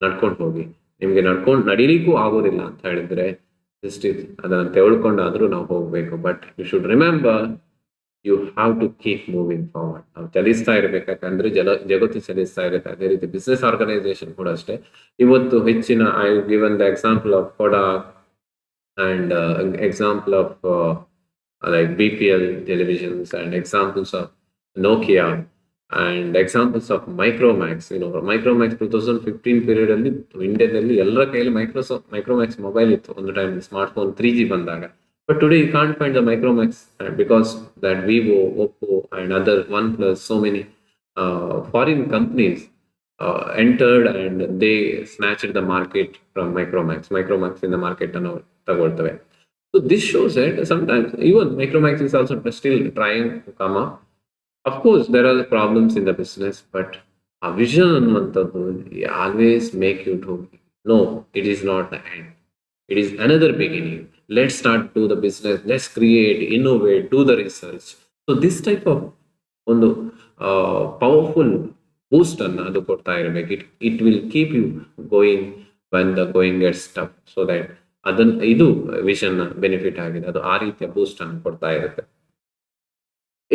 ನಡ್ಕೊಂಡು ಹೋಗಿ. ನಿಮ್ಗೆ ನಡಿಲಿಕ್ಕೂ ಆಗೋದಿಲ್ಲ ಅಂತ ಹೇಳಿದ್ರೆ ಅದನ್ನ ತೆಗೆದುಕೊಂಡಾದ್ರೂ ನಾವು ಹೋಗ್ಬೇಕು. But you should remember, you have to keep moving forward. ನಾವು ಚಲಿಸ್ತಾ ಇರ್ಬೇಕಂದ್ರೆ ಜಗತ್ತು ಚಲಿಸ್ತಾ ಇರುತ್ತೆ. ಅದೇ ರೀತಿ ಬಿಸ್ನೆಸ್ ಆರ್ಗನೈಸೇಷನ್ ಕೂಡ ಅಷ್ಟೇ. ಇವತ್ತು ಹೆಚ್ಚಿನ I given the example of Kodak and example of like BPL televisions, and examples of Nokia, and examples of Micromax. Micromax 2015 period ಅಲ್ಲಿ ಇಂಡಿಯಾದಲ್ಲಿ ಎಲ್ಲರ ಕೈಯಲ್ಲಿ Micromax ಮೊಬೈಲ್ ಇತ್ತು ಒಂದು ಟೈಮ್, ಸ್ಮಾರ್ಟ್ ಫೋನ್ 3G ಬಂದಾಗ. But today you can't find the Micromax because that Vivo, Oppo and other OnePlus, so many foreign companies entered and they snatched the market from Micromax in the market ಅನ್ನು ತಗೊಳ್ತವೆ. So this shows that sometimes even Micromax is also still trying to come up. Of course, there are problems in the business, but a vision annuvantaddu always make you to no, it is not the end. It is another beginning. Let's start do the business. Let's create, innovate, do the research. So this type of ಒಂದು powerful boost ಅನ್ನ ಅದು ಕೊಡ್ತಾ ಇರಬೇಕು. It will keep you going when the going gets tough. So that ಇದು vision benefit ಆಗಿದೆ, ಅದು ಆ ರೀತಿಯ ಬೂಸ್ಟ್ ಅನ್ನು ಕೊಡ್ತಾ ಇರುತ್ತೆ.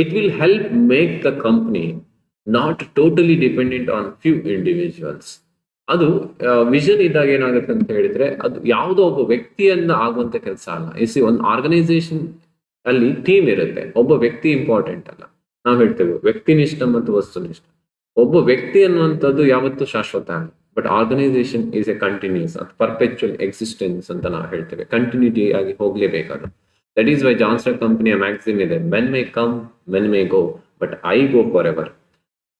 It will help make the company not totally dependent on few individuals. ಅದು ವಿಷನ್ ಇದ್ದಾಗ ಏನಾಗುತ್ತೆ ಅಂತ ಹೇಳಿದ್ರೆ, ಅದು ಯಾವುದೋ ಒಬ್ಬ ವ್ಯಕ್ತಿಯನ್ನ ಆಗುವಂತ ಕೆಲಸ ಅಲ್ಲ. ಒಂದು ಆರ್ಗನೈಸೇಷನ್ ಅಲ್ಲಿ ಟೀಮ್ ಇರುತ್ತೆ, ಒಬ್ಬ ವ್ಯಕ್ತಿ ಇಂಪಾರ್ಟೆಂಟ್ ಅಲ್ಲ. ನಾವು ಹೇಳ್ತೇವೆ ವ್ಯಕ್ತಿನಿಷ್ಠ ಮತ್ತು ವಸ್ತುನಿಷ್ಠ. ಒಬ್ಬ ವ್ಯಕ್ತಿ ಅನ್ನುವಂಥದ್ದು ಯಾವತ್ತೂ ಶಾಶ್ವತ ಅಲ್ಲ, but organisation is a continuous, perpetual existence ಅಂತ ನಾವು ಹೇಳ್ತೇವೆ. ಕಂಟಿನ್ಯೂಟಿ ಆಗಿ ಹೋಗ್ಲೇಬೇಕಾದ್ರು. That is why Johnson Company maxim ಇದೆ, men may come, men may go, but I go forever.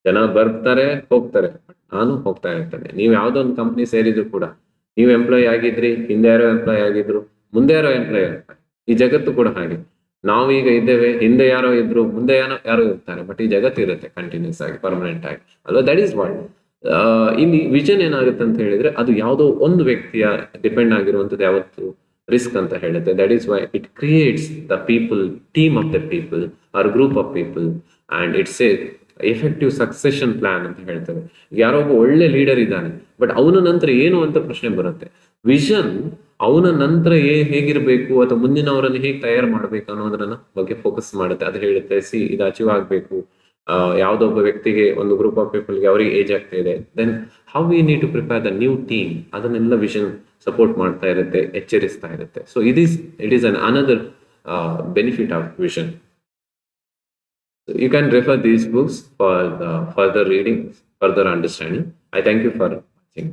ಜನ ಬರ್ತಾರೆ ಹೋಗ್ತಾರೆ, ನಾನು ಹೋಗ್ತಾ ಇರ್ತೇನೆ. ನೀವು ಯಾವ್ದೋ ಒಂದು ಕಂಪ್ನಿ ಸೇರಿದ್ರು ಕೂಡ, ನೀವು ಎಂಪ್ಲಾಯ್ ಆಗಿದ್ರಿ, ಹಿಂದೆ ಯಾರೋ ಎಂಪ್ಲಾಯ್ ಆಗಿದ್ರು, ಮುಂದೆ ಯಾರೋ ಎಂಪ್ಲಾಯ್ ಆಗ್ತಾರೆ. ಈ ಜಗತ್ತು ಕೂಡ ಹಾಗೆ. ನಾವೀಗ ಇದ್ದೇವೆ, ಹಿಂದೆ ಯಾರೋ ಇದ್ರು, ಮುಂದೆ ಯಾರೋ ಇರ್ತಾರೆ. ಬಟ್ ಈ ಜಗತ್ತು ಇರುತ್ತೆ ಕಂಟಿನ್ಯೂಸ್ ಆಗಿ, ಪರ್ಮನೆಂಟ್ ಆಗಿ ಅಲ್ವಾ. ದಟ್ ಈಸ್ ವಾಟ್ ಇಲ್ಲಿ ವಿಷನ್ ಏನಾಗುತ್ತೆ ಅಂತ ಹೇಳಿದ್ರೆ, ಅದು ಯಾವುದೋ ಒಂದು ವ್ಯಕ್ತಿಯ ಡಿಪೆಂಡ್ ಆಗಿರುವಂತದ್ದು ಯಾವತ್ತು ರಿಸ್ಕ್ ಅಂತ ಹೇಳುತ್ತೆ. That is why it creates the people, team of the people are group of people, and it's A effective succession plan ಅಂತ ಹೇಳ್ತೇವೆ. ಯಾರೋ ಒಬ್ಬ ಒಳ್ಳೆ ಲೀಡರ್ ಇದ್ದಾನೆ, ಬಟ್ ಅವನ ನಂತರ ಏನು ಅಂತ ಪ್ರಶ್ನೆ ಬರುತ್ತೆ. ವಿಷನ್ ಅವನ ನಂತರ ಹೇಗಿರ್ಬೇಕು ಅಥವಾ ಮುಂದಿನವರನ್ನು ಹೇಗೆ ತಯಾರು ಮಾಡ್ಬೇಕು ಅನ್ನೋದನ್ನ ಬಗ್ಗೆ ಫೋಕಸ್ ಮಾಡುತ್ತೆ. ಅದು ಹೇಳುತ್ತೆ, ಇದು ಅಚೀವ್ ಆಗ್ಬೇಕು. ಯಾವ್ದೊಬ್ಬ ವ್ಯಕ್ತಿಗೆ, ಒಂದು ಗ್ರೂಪ್ ಆಫ್ ಪೀಪಲ್ಗೆ ಅವ್ರಿಗೆ ಏಜ್ ಆಗ್ತಾ ಇದೆ, then how we need to prepare the new team. ಅದನ್ನೆಲ್ಲ ವಿಷನ್ ಸಪೋರ್ಟ್ ಮಾಡ್ತಾ ಇರುತ್ತೆ, ಎಚ್ಚರಿಸ್ತಾ ಇರುತ್ತೆ. So it is an another benefit of vision. You can refer these books for the further reading, further understanding. I thank you for watching.